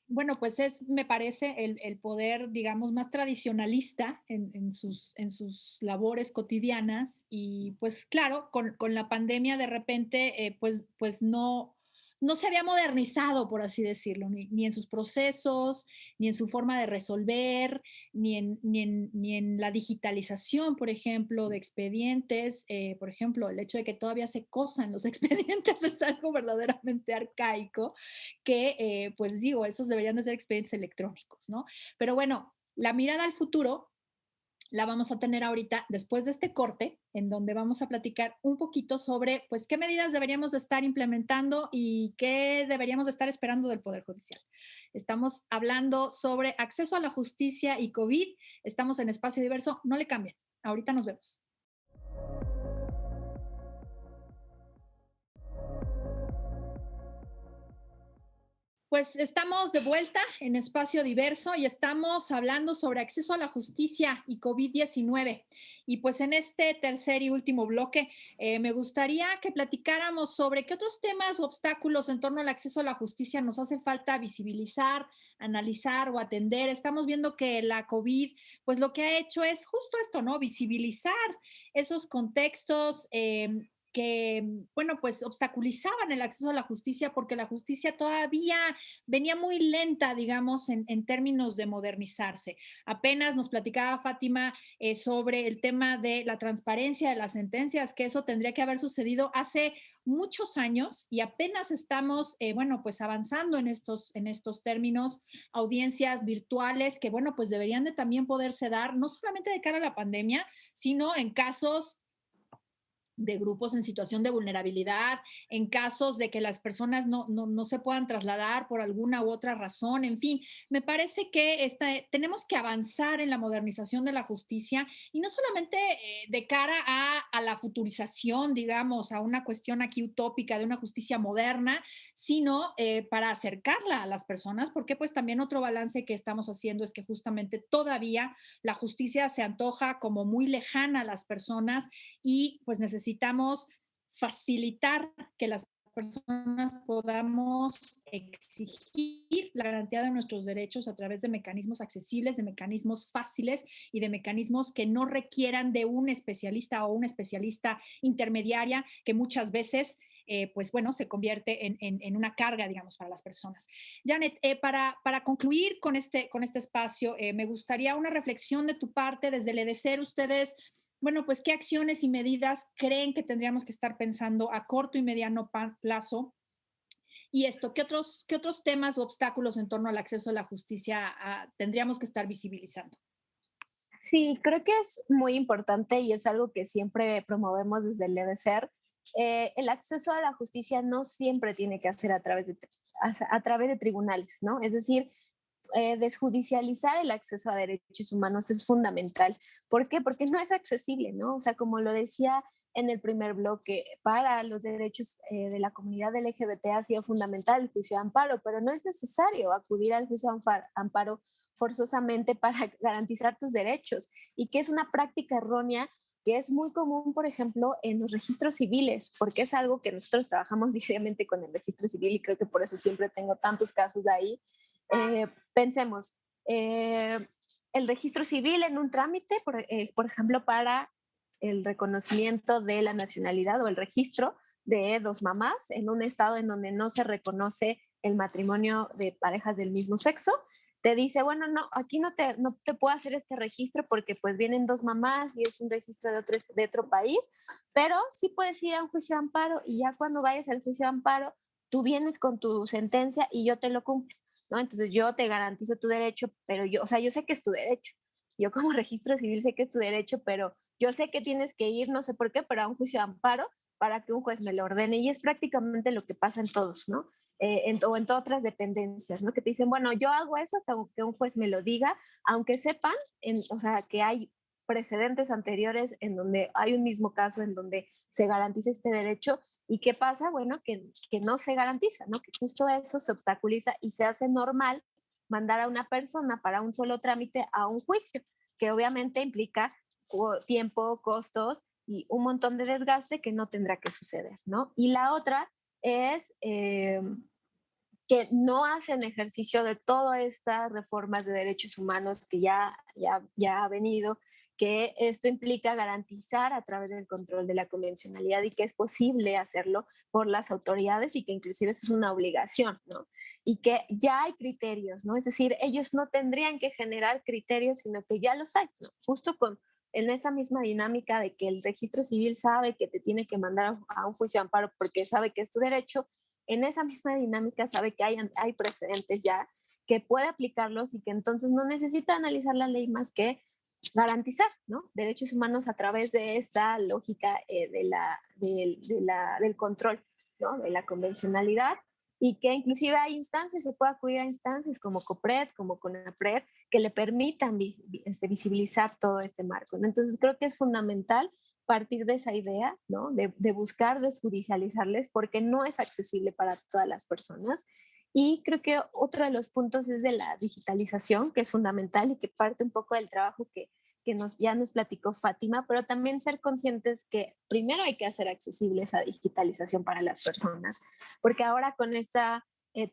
bueno, pues me parece, el poder, digamos, más tradicionalista en sus labores cotidianas y pues claro, con la pandemia de repente, pues no se había modernizado, por así decirlo, ni en sus procesos, ni en su forma de resolver, ni en la digitalización, por ejemplo, de expedientes. Por ejemplo, el hecho de que todavía se cosan los expedientes es algo verdaderamente arcaico, que, pues digo, esos deberían de ser expedientes electrónicos, ¿no? Pero bueno, la mirada al futuro la vamos a tener ahorita después de este corte, en donde vamos a platicar un poquito sobre, pues, qué medidas deberíamos de estar implementando y qué deberíamos de estar esperando del Poder Judicial. Estamos hablando sobre acceso a la justicia y COVID. Estamos en Espacio Diverso. No le cambien. Ahorita nos vemos. Pues estamos de vuelta en Espacio Diverso y estamos hablando sobre acceso a la justicia y COVID-19. Y pues en este tercer y último bloque, me gustaría que platicáramos sobre qué otros temas o obstáculos en torno al acceso a la justicia nos hace falta visibilizar, analizar o atender. Estamos viendo que la COVID, pues lo que ha hecho es justo esto, ¿no? Visibilizar esos contextos. bueno, pues obstaculizaban el acceso a la justicia porque la justicia todavía venía muy lenta, digamos, en términos de modernizarse. Apenas nos platicaba Fátima sobre el tema de la transparencia de las sentencias, que eso tendría que haber sucedido hace muchos años y apenas estamos, bueno, pues avanzando en estos términos, audiencias virtuales que, bueno, pues deberían de también poderse dar, no solamente de cara a la pandemia, sino en casos de grupos en situación de vulnerabilidad, en casos de que las personas no se puedan trasladar por alguna u otra razón, en fin, me parece que tenemos que avanzar en la modernización de la justicia y no solamente de cara a la futurización, digamos, a una cuestión aquí utópica de una justicia moderna, sino para acercarla a las personas, porque pues también otro balance que estamos haciendo es que justamente todavía la justicia se antoja como muy lejana a las personas y pues necesitamos facilitar que las personas podamos exigir la garantía de nuestros derechos a través de mecanismos accesibles, de mecanismos fáciles y de mecanismos que no requieran de un especialista o una especialista intermediaria que muchas veces pues bueno, se convierte en una carga, digamos, para las personas. Janet, para concluir con este espacio, me gustaría una reflexión de tu parte desde el EDESER. Ustedes, bueno, pues, ¿qué acciones y medidas creen que tendríamos que estar pensando a corto y mediano plazo? Y esto, qué otros temas o obstáculos en torno al acceso a la justicia tendríamos que estar visibilizando?
Sí, creo que es muy importante y es algo que siempre promovemos desde el EDESER. El acceso a la justicia no siempre tiene que hacer a través de tribunales, ¿no? Es decir, desjudicializar el acceso a derechos humanos es fundamental. ¿Por qué? Porque no es accesible, ¿no? O sea, como lo decía en el primer bloque, para los derechos de la comunidad LGBT ha sido fundamental el juicio de amparo, pero no es necesario acudir al juicio de amparo forzosamente para garantizar tus derechos y que es una práctica errónea que es muy común, por ejemplo, en los registros civiles, porque es algo que nosotros trabajamos diariamente con el registro civil y creo que por eso siempre tengo tantos casos de ahí. Pensemos, el registro civil en un trámite, por ejemplo, para el reconocimiento de la nacionalidad o el registro de dos mamás en un estado en donde no se reconoce el matrimonio de parejas del mismo sexo, te dice, bueno, no, aquí no te puedo hacer este registro porque pues vienen dos mamás y es un registro de otro país, pero sí puedes ir a un juicio de amparo y ya cuando vayas al juicio de amparo, tú vienes con tu sentencia y yo te lo cumplo, ¿no? Entonces yo te garantizo tu derecho, pero yo, o sea, yo sé que es tu derecho. Yo como registro civil sé que es tu derecho, pero yo sé que tienes que ir, no sé por qué, pero a un juicio de amparo para que un juez me lo ordene. Y es prácticamente lo que pasa en todos, ¿no? O en todas otras dependencias, ¿no? Que te dicen, bueno, yo hago eso hasta que un juez me lo diga, aunque sepan, o sea, que hay precedentes anteriores en donde hay un mismo caso en donde se garantiza este derecho. ¿Y qué pasa? Bueno, que no se garantiza, ¿no? Que justo eso se obstaculiza y se hace normal mandar a una persona para un solo trámite a un juicio, que obviamente implica tiempo, costos y un montón de desgaste que no tendrá que suceder, ¿no? Y la otra es que no hacen ejercicio de todas estas reformas de derechos humanos que ya ha venido, que esto implica garantizar a través del control de la convencionalidad y que es posible hacerlo por las autoridades y que inclusive eso es una obligación, ¿no? Y que ya hay criterios, ¿no? Es decir, ellos no tendrían que generar criterios, sino que ya los hay, ¿no? Justo en esta misma dinámica de que el registro civil sabe que te tiene que mandar a un juicio de amparo porque sabe que es tu derecho, en esa misma dinámica sabe que hay precedentes ya que puede aplicarlos y que entonces no necesita analizar la ley más que garantizar, ¿no? Derechos humanos a través de esta lógica del control, ¿no? De la convencionalidad y que inclusive hay instancias, se puede acudir a instancias como COPRED, como CONAPRED, que le permitan visibilizar todo este marco, ¿no? Entonces creo que es fundamental partir de esa idea, ¿no? De buscar desjudicializarles porque no es accesible para todas las personas. Y creo que otro de los puntos es de la digitalización, que es fundamental y que parte un poco del trabajo que ya nos platicó Fátima, pero también ser conscientes que primero hay que hacer accesible esa digitalización para las personas, porque ahora con este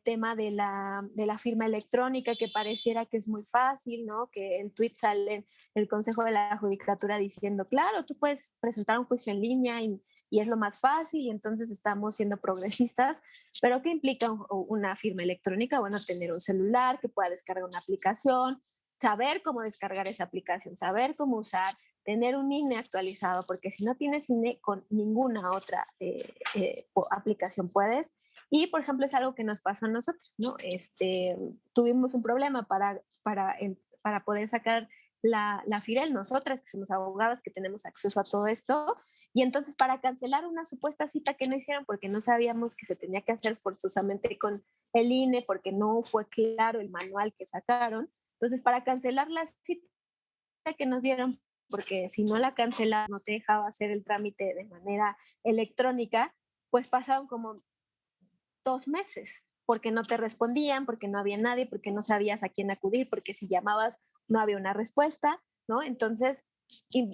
tema de la firma electrónica que pareciera que es muy fácil, ¿no? Que en tweets salen el Consejo de la Judicatura diciendo, claro, tú puedes presentar un juicio en línea y es lo más fácil y entonces estamos siendo progresistas, pero ¿qué implica una firma electrónica? Bueno, tener un celular que pueda descargar una aplicación, saber cómo descargar esa aplicación, saber cómo usar, tener un INE actualizado, porque si no tienes INE con ninguna otra aplicación puedes. Y, por ejemplo, es algo que nos pasó a nosotros, ¿no? Tuvimos un problema para poder sacar la FIREL, nosotras que somos abogadas, que tenemos acceso a todo esto, y entonces para cancelar una supuesta cita que no hicieron porque no sabíamos que se tenía que hacer forzosamente con el INE, porque no fue claro el manual que sacaron, entonces para cancelar la cita que nos dieron, porque si no la cancelaba no te dejaba hacer el trámite de manera electrónica, pues pasaron como 2 meses, porque no te respondían, porque no había nadie, porque no sabías a quién acudir, porque si llamabas no había una respuesta, ¿no? Entonces,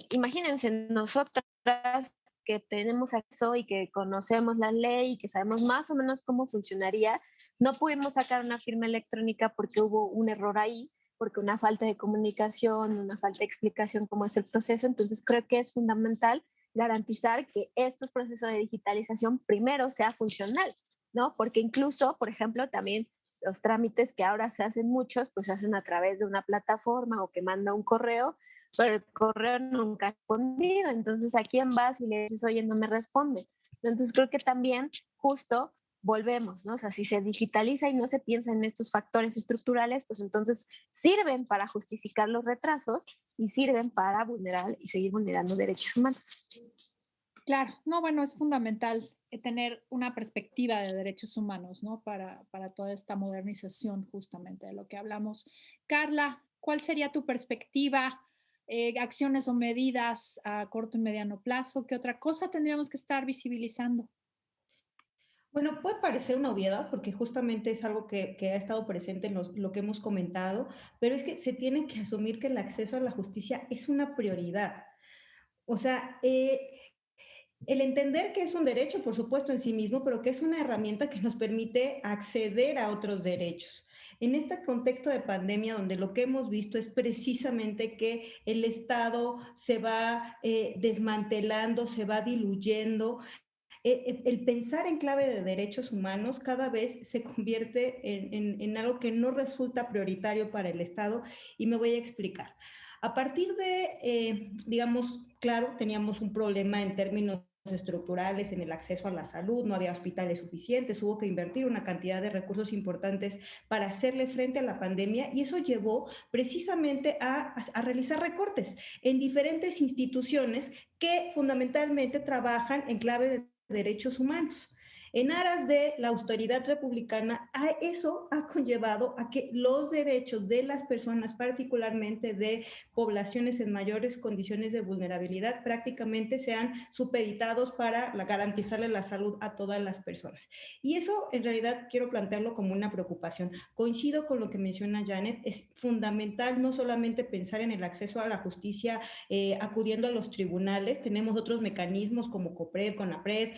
imagínense, nosotras que tenemos acceso y que conocemos la ley y que sabemos más o menos cómo funcionaría, no pudimos sacar una firma electrónica porque hubo un error ahí, porque una falta de comunicación, una falta de explicación cómo es el proceso. Entonces, creo que es fundamental garantizar que estos procesos de digitalización primero sea funcional, ¿no? Porque incluso, por ejemplo, también los trámites que ahora se hacen muchos, pues se hacen a través de una plataforma o que manda un correo, pero el correo nunca ha respondido. Entonces, ¿a quién vas y le dices, oye, no me responde? Entonces, creo que también justo volvemos, ¿no? O sea, si se digitaliza y no se piensa en estos factores estructurales, pues entonces sirven para justificar los retrasos y sirven para vulnerar y seguir vulnerando derechos humanos.
Claro, no, bueno, es fundamental tener una perspectiva de derechos humanos, ¿no? Para toda esta modernización justamente de lo que hablamos. Carla, ¿cuál sería tu perspectiva? Acciones o medidas a corto y mediano plazo, ¿qué otra cosa tendríamos que estar visibilizando?
Bueno, puede parecer una obviedad porque justamente es algo que ha estado presente en lo que hemos comentado, pero es que se tiene que asumir que el acceso a la justicia es una prioridad. O sea, el entender que es un derecho, por supuesto, en sí mismo, pero que es una herramienta que nos permite acceder a otros derechos. En este contexto de pandemia, donde lo que hemos visto es precisamente que el Estado se va desmantelando, se va diluyendo, el pensar en clave de derechos humanos cada vez se convierte en algo que no resulta prioritario para el Estado y me voy a explicar. A partir de, digamos, claro, teníamos un problema en términos estructurales en el acceso a la salud, no había hospitales suficientes, hubo que invertir una cantidad de recursos importantes para hacerle frente a la pandemia y eso llevó precisamente a realizar recortes en diferentes instituciones que fundamentalmente trabajan en clave de derechos humanos. En aras de la austeridad republicana, eso ha conllevado a que los derechos de las personas, particularmente de poblaciones en mayores condiciones de vulnerabilidad, prácticamente sean supeditados para garantizarle la salud a todas las personas. Y eso en realidad quiero plantearlo como una preocupación. Coincido con lo que menciona Janet, es fundamental no solamente pensar en el acceso a la justicia acudiendo a los tribunales, tenemos otros mecanismos como COPRED, CONAPRED,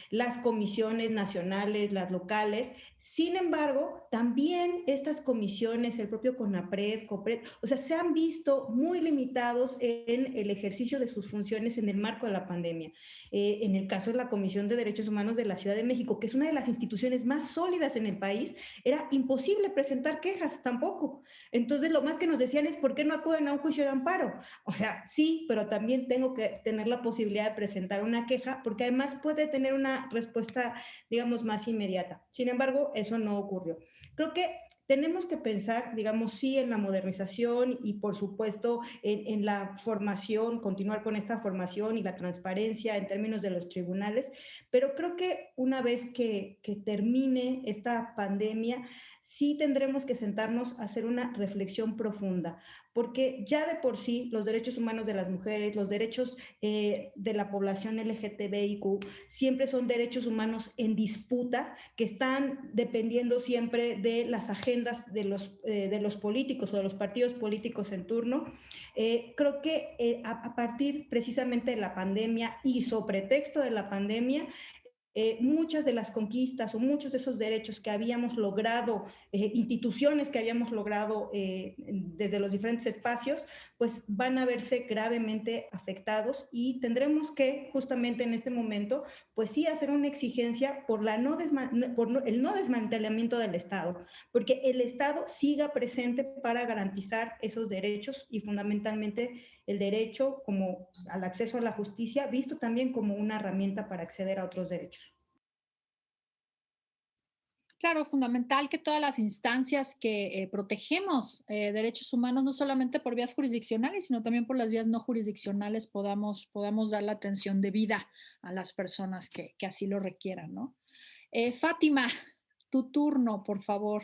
las comisiones nacionales, las locales. Sin embargo, también estas comisiones, el propio CONAPRED, COPRED, o sea, se han visto muy limitados en el ejercicio de sus funciones en el marco de la pandemia. En el caso de la Comisión de Derechos Humanos de la Ciudad de México, que es una de las instituciones más sólidas en el país, era imposible presentar quejas tampoco. Entonces, lo más que nos decían es, ¿por qué no acuden a un juicio de amparo? O sea, sí, pero también tengo que tener la posibilidad de presentar una queja, porque además puede tener una respuesta, digamos, más inmediata. Sin embargo, eso no ocurrió. Creo que tenemos que pensar, digamos, sí en la modernización y por supuesto en la formación, continuar con esta formación y la transparencia en términos de los tribunales, pero creo que una vez que termine esta pandemia, sí tendremos que sentarnos a hacer una reflexión profunda, porque ya de por sí los derechos humanos de las mujeres, los derechos de la población LGTBIQ, siempre son derechos humanos en disputa, que están dependiendo siempre de las agendas de los políticos o de los partidos políticos en turno. Creo que a partir precisamente de la pandemia y sobre pretexto de la pandemia, muchas de las conquistas o muchos de esos derechos que habíamos logrado, instituciones que habíamos logrado desde los diferentes espacios, pues van a verse gravemente afectados y tendremos que justamente en este momento, pues sí hacer una exigencia por el no desmantelamiento del Estado, porque el Estado siga presente para garantizar esos derechos y fundamentalmente el derecho como al acceso a la justicia, visto también como una herramienta para acceder a otros derechos.
Claro, fundamental que todas las instancias que protegemos derechos humanos, no solamente por vías jurisdiccionales, sino también por las vías no jurisdiccionales, podamos dar la atención debida a las personas que así lo requieran, ¿no? Fátima, tu turno, por favor.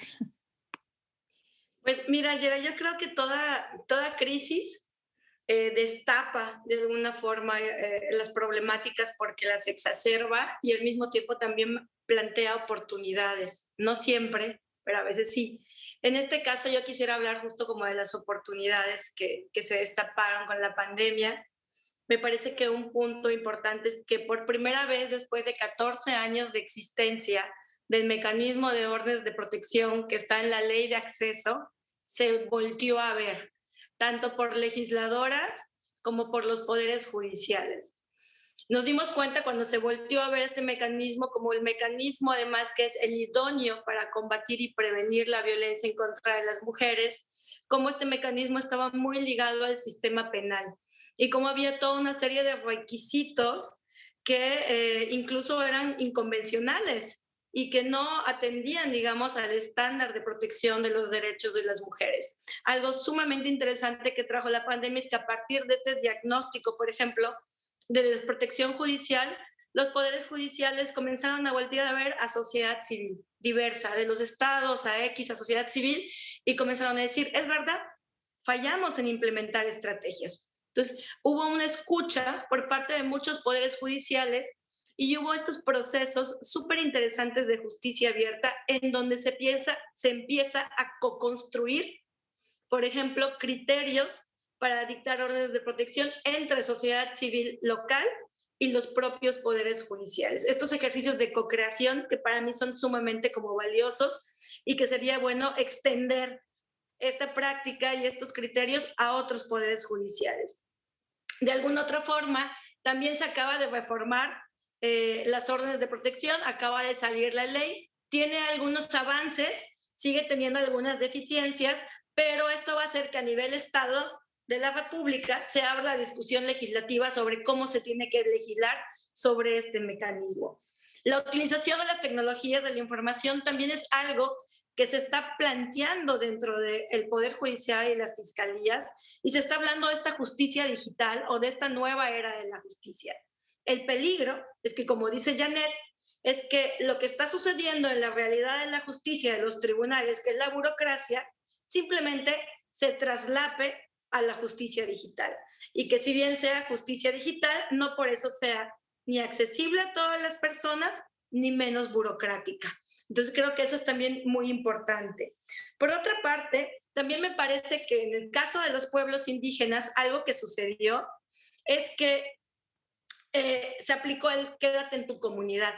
Pues mira, Yera, yo creo que toda crisis destapa de alguna forma las problemáticas porque las exacerba y al mismo tiempo también plantea oportunidades. No siempre, pero a veces sí. En este caso yo quisiera hablar justo como de las oportunidades que se destaparon con la pandemia. Me parece que un punto importante es que por primera vez después de 14 años de existencia del mecanismo de órdenes de protección que está en la ley de acceso, se volteó a ver, tanto por legisladoras como por los poderes judiciales. Nos dimos cuenta cuando se volteó a ver este mecanismo como el mecanismo además que es el idóneo para combatir y prevenir la violencia en contra de las mujeres, como este mecanismo estaba muy ligado al sistema penal y como había toda una serie de requisitos que incluso eran inconvencionales y que no atendían, digamos, al estándar de protección de los derechos de las mujeres. Algo sumamente interesante que trajo la pandemia es que a partir de este diagnóstico, por ejemplo, de desprotección judicial, los poderes judiciales comenzaron a voltear a ver a sociedad civil diversa, de los estados a X, a sociedad civil, y comenzaron a decir, es verdad, fallamos en implementar estrategias. Entonces, hubo una escucha por parte de muchos poderes judiciales y hubo estos procesos súper interesantes de justicia abierta en donde se empieza a co-construir, por ejemplo, criterios para dictar órdenes de protección entre sociedad civil local y los propios poderes judiciales. Estos ejercicios de co-creación que para mí son sumamente como valiosos y que sería bueno extender esta práctica y estos criterios a otros poderes judiciales. De alguna otra forma, también se acaba de reformar las órdenes de protección, acaba de salir la ley, tiene algunos avances, sigue teniendo algunas deficiencias, pero esto va a hacer que a nivel estados de la República se abra la discusión legislativa sobre cómo se tiene que legislar sobre este mecanismo. La utilización de las tecnologías de la información también es algo que se está planteando dentro del Poder Judicial y las fiscalías, y se está hablando de esta justicia digital o de esta nueva era de la justicia. El peligro es que, como dice Janet, es que lo que está sucediendo en la realidad de la justicia, de los tribunales, que es la burocracia, simplemente se traslape a la justicia digital. Y que si bien sea justicia digital, no por eso sea ni accesible a todas las personas, ni menos burocrática. Entonces creo que eso es también muy importante. Por otra parte, también me parece que en el caso de los pueblos indígenas, algo que sucedió es que se aplicó el quédate en tu comunidad.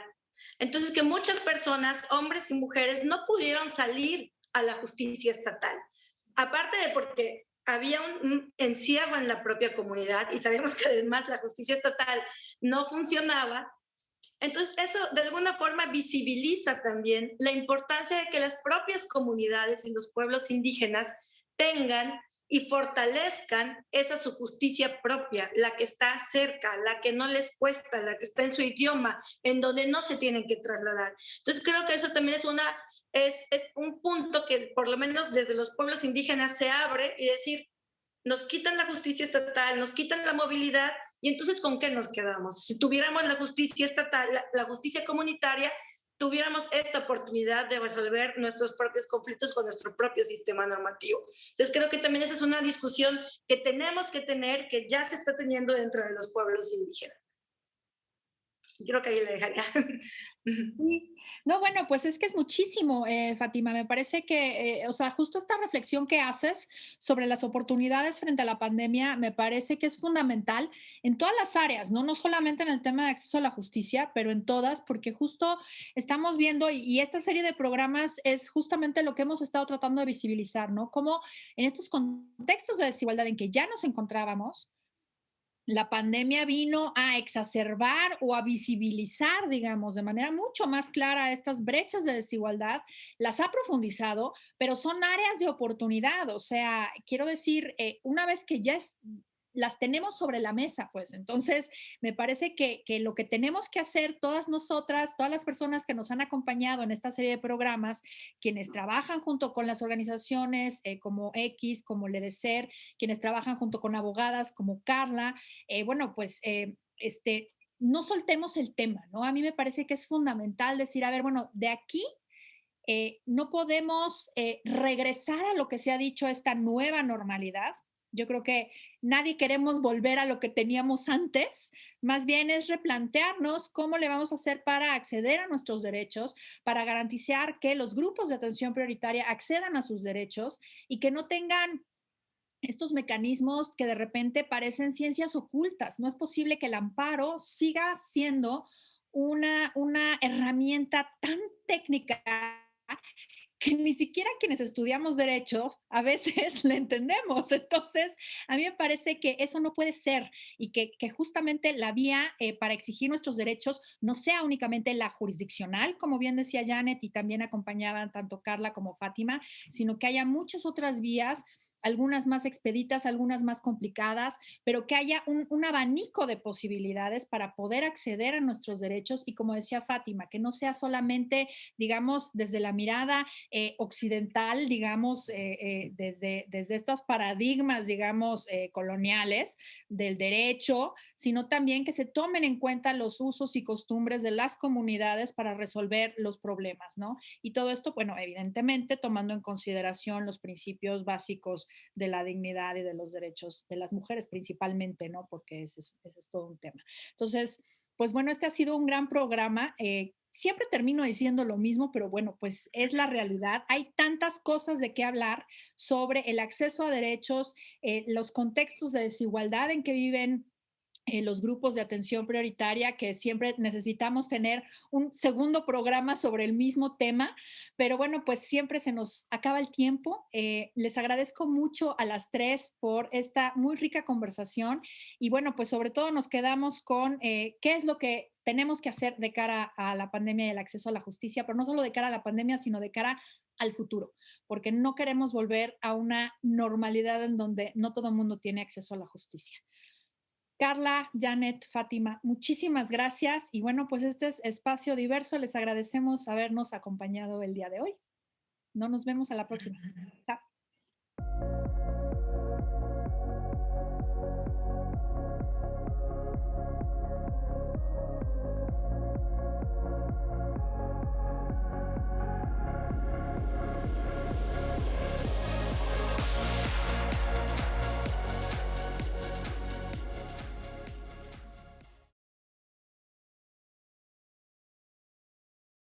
Entonces que muchas personas, hombres y mujeres, no pudieron salir a la justicia estatal. Aparte de porque había un encierro en la propia comunidad y sabemos que además la justicia estatal no funcionaba. Entonces, eso de alguna forma visibiliza también la importancia de que las propias comunidades y los pueblos indígenas tengan y fortalezcan esa su justicia propia, la que está cerca, la que no les cuesta, la que está en su idioma, en donde no se tienen que trasladar. Entonces, creo que eso también es un punto que por lo menos desde los pueblos indígenas se abre y decir, nos quitan la justicia estatal, nos quitan la movilidad, y entonces ¿con qué nos quedamos? Si tuviéramos la justicia estatal, la justicia comunitaria, tuviéramos esta oportunidad de resolver nuestros propios conflictos con nuestro propio sistema normativo. Entonces creo que también esa es una discusión que tenemos que tener, que ya se está teniendo dentro de los pueblos indígenas. Creo que ahí le dejaría.
Sí. No, bueno, pues es que es muchísimo, Fátima. Me parece que, o sea, justo esta reflexión que haces sobre las oportunidades frente a la pandemia, me parece que es fundamental en todas las áreas, ¿no? No solamente en el tema de acceso a la justicia, pero en todas, porque justo estamos viendo, y esta serie de programas es justamente lo que hemos estado tratando de visibilizar, ¿no? Cómo en estos contextos de desigualdad en que ya nos encontrábamos, la pandemia vino a exacerbar o a visibilizar, digamos, de manera mucho más clara estas brechas de desigualdad, las ha profundizado, pero son áreas de oportunidad. O sea, quiero decir, una vez que las tenemos sobre la mesa, pues entonces me parece que lo que tenemos que hacer todas nosotras, todas las personas que nos han acompañado en esta serie de programas, quienes trabajan junto con las organizaciones como X, como Ledecer, quienes trabajan junto con abogadas como Carla, bueno, pues no soltemos el tema, ¿no? A mí me parece que es fundamental decir, a ver, bueno, de aquí no podemos regresar a lo que se ha dicho, esta nueva normalidad. Yo creo que nadie queremos volver a lo que teníamos antes, más bien es replantearnos cómo le vamos a hacer para acceder a nuestros derechos, para garantizar que los grupos de atención prioritaria accedan a sus derechos y que no tengan estos mecanismos que de repente parecen ciencias ocultas. No es posible que el amparo siga siendo una herramienta tan técnica que ni siquiera quienes estudiamos derechos a veces le entendemos. Entonces, a mí me parece que eso no puede ser y que justamente la vía para exigir nuestros derechos no sea únicamente la jurisdiccional, como bien decía Janet y también acompañaban tanto Carla como Fátima, sino que haya muchas otras vías, algunas más expeditas, algunas más complicadas, pero que haya un abanico de posibilidades para poder acceder a nuestros derechos y, como decía Fátima, que no sea solamente, digamos, desde la mirada occidental, digamos, desde estos paradigmas, digamos, coloniales del derecho, sino también que se tomen en cuenta los usos y costumbres de las comunidades para resolver los problemas, ¿no? Y todo esto, bueno, evidentemente tomando en consideración los principios básicos de la dignidad y de los derechos de las mujeres principalmente, ¿no? Porque ese es todo un tema. Entonces, pues bueno, este ha sido un gran programa. Siempre termino diciendo lo mismo, pero bueno, pues es la realidad. Hay tantas cosas de qué hablar sobre el acceso a derechos, los contextos de desigualdad en que viven los grupos de atención prioritaria, que siempre necesitamos tener un segundo programa sobre el mismo tema, pero bueno, pues siempre se nos acaba el tiempo. Les agradezco mucho a las tres por esta muy rica conversación y bueno, pues sobre todo nos quedamos con qué es lo que tenemos que hacer de cara a la pandemia y el acceso a la justicia, pero no solo de cara a la pandemia, sino de cara al futuro, porque no queremos volver a una normalidad en donde no todo el mundo tiene acceso a la justicia. Carla, Janet, Fátima, muchísimas gracias. Y bueno, pues este es Espacio Diverso. Les agradecemos habernos acompañado el día de hoy. No nos vemos a la próxima. Chao.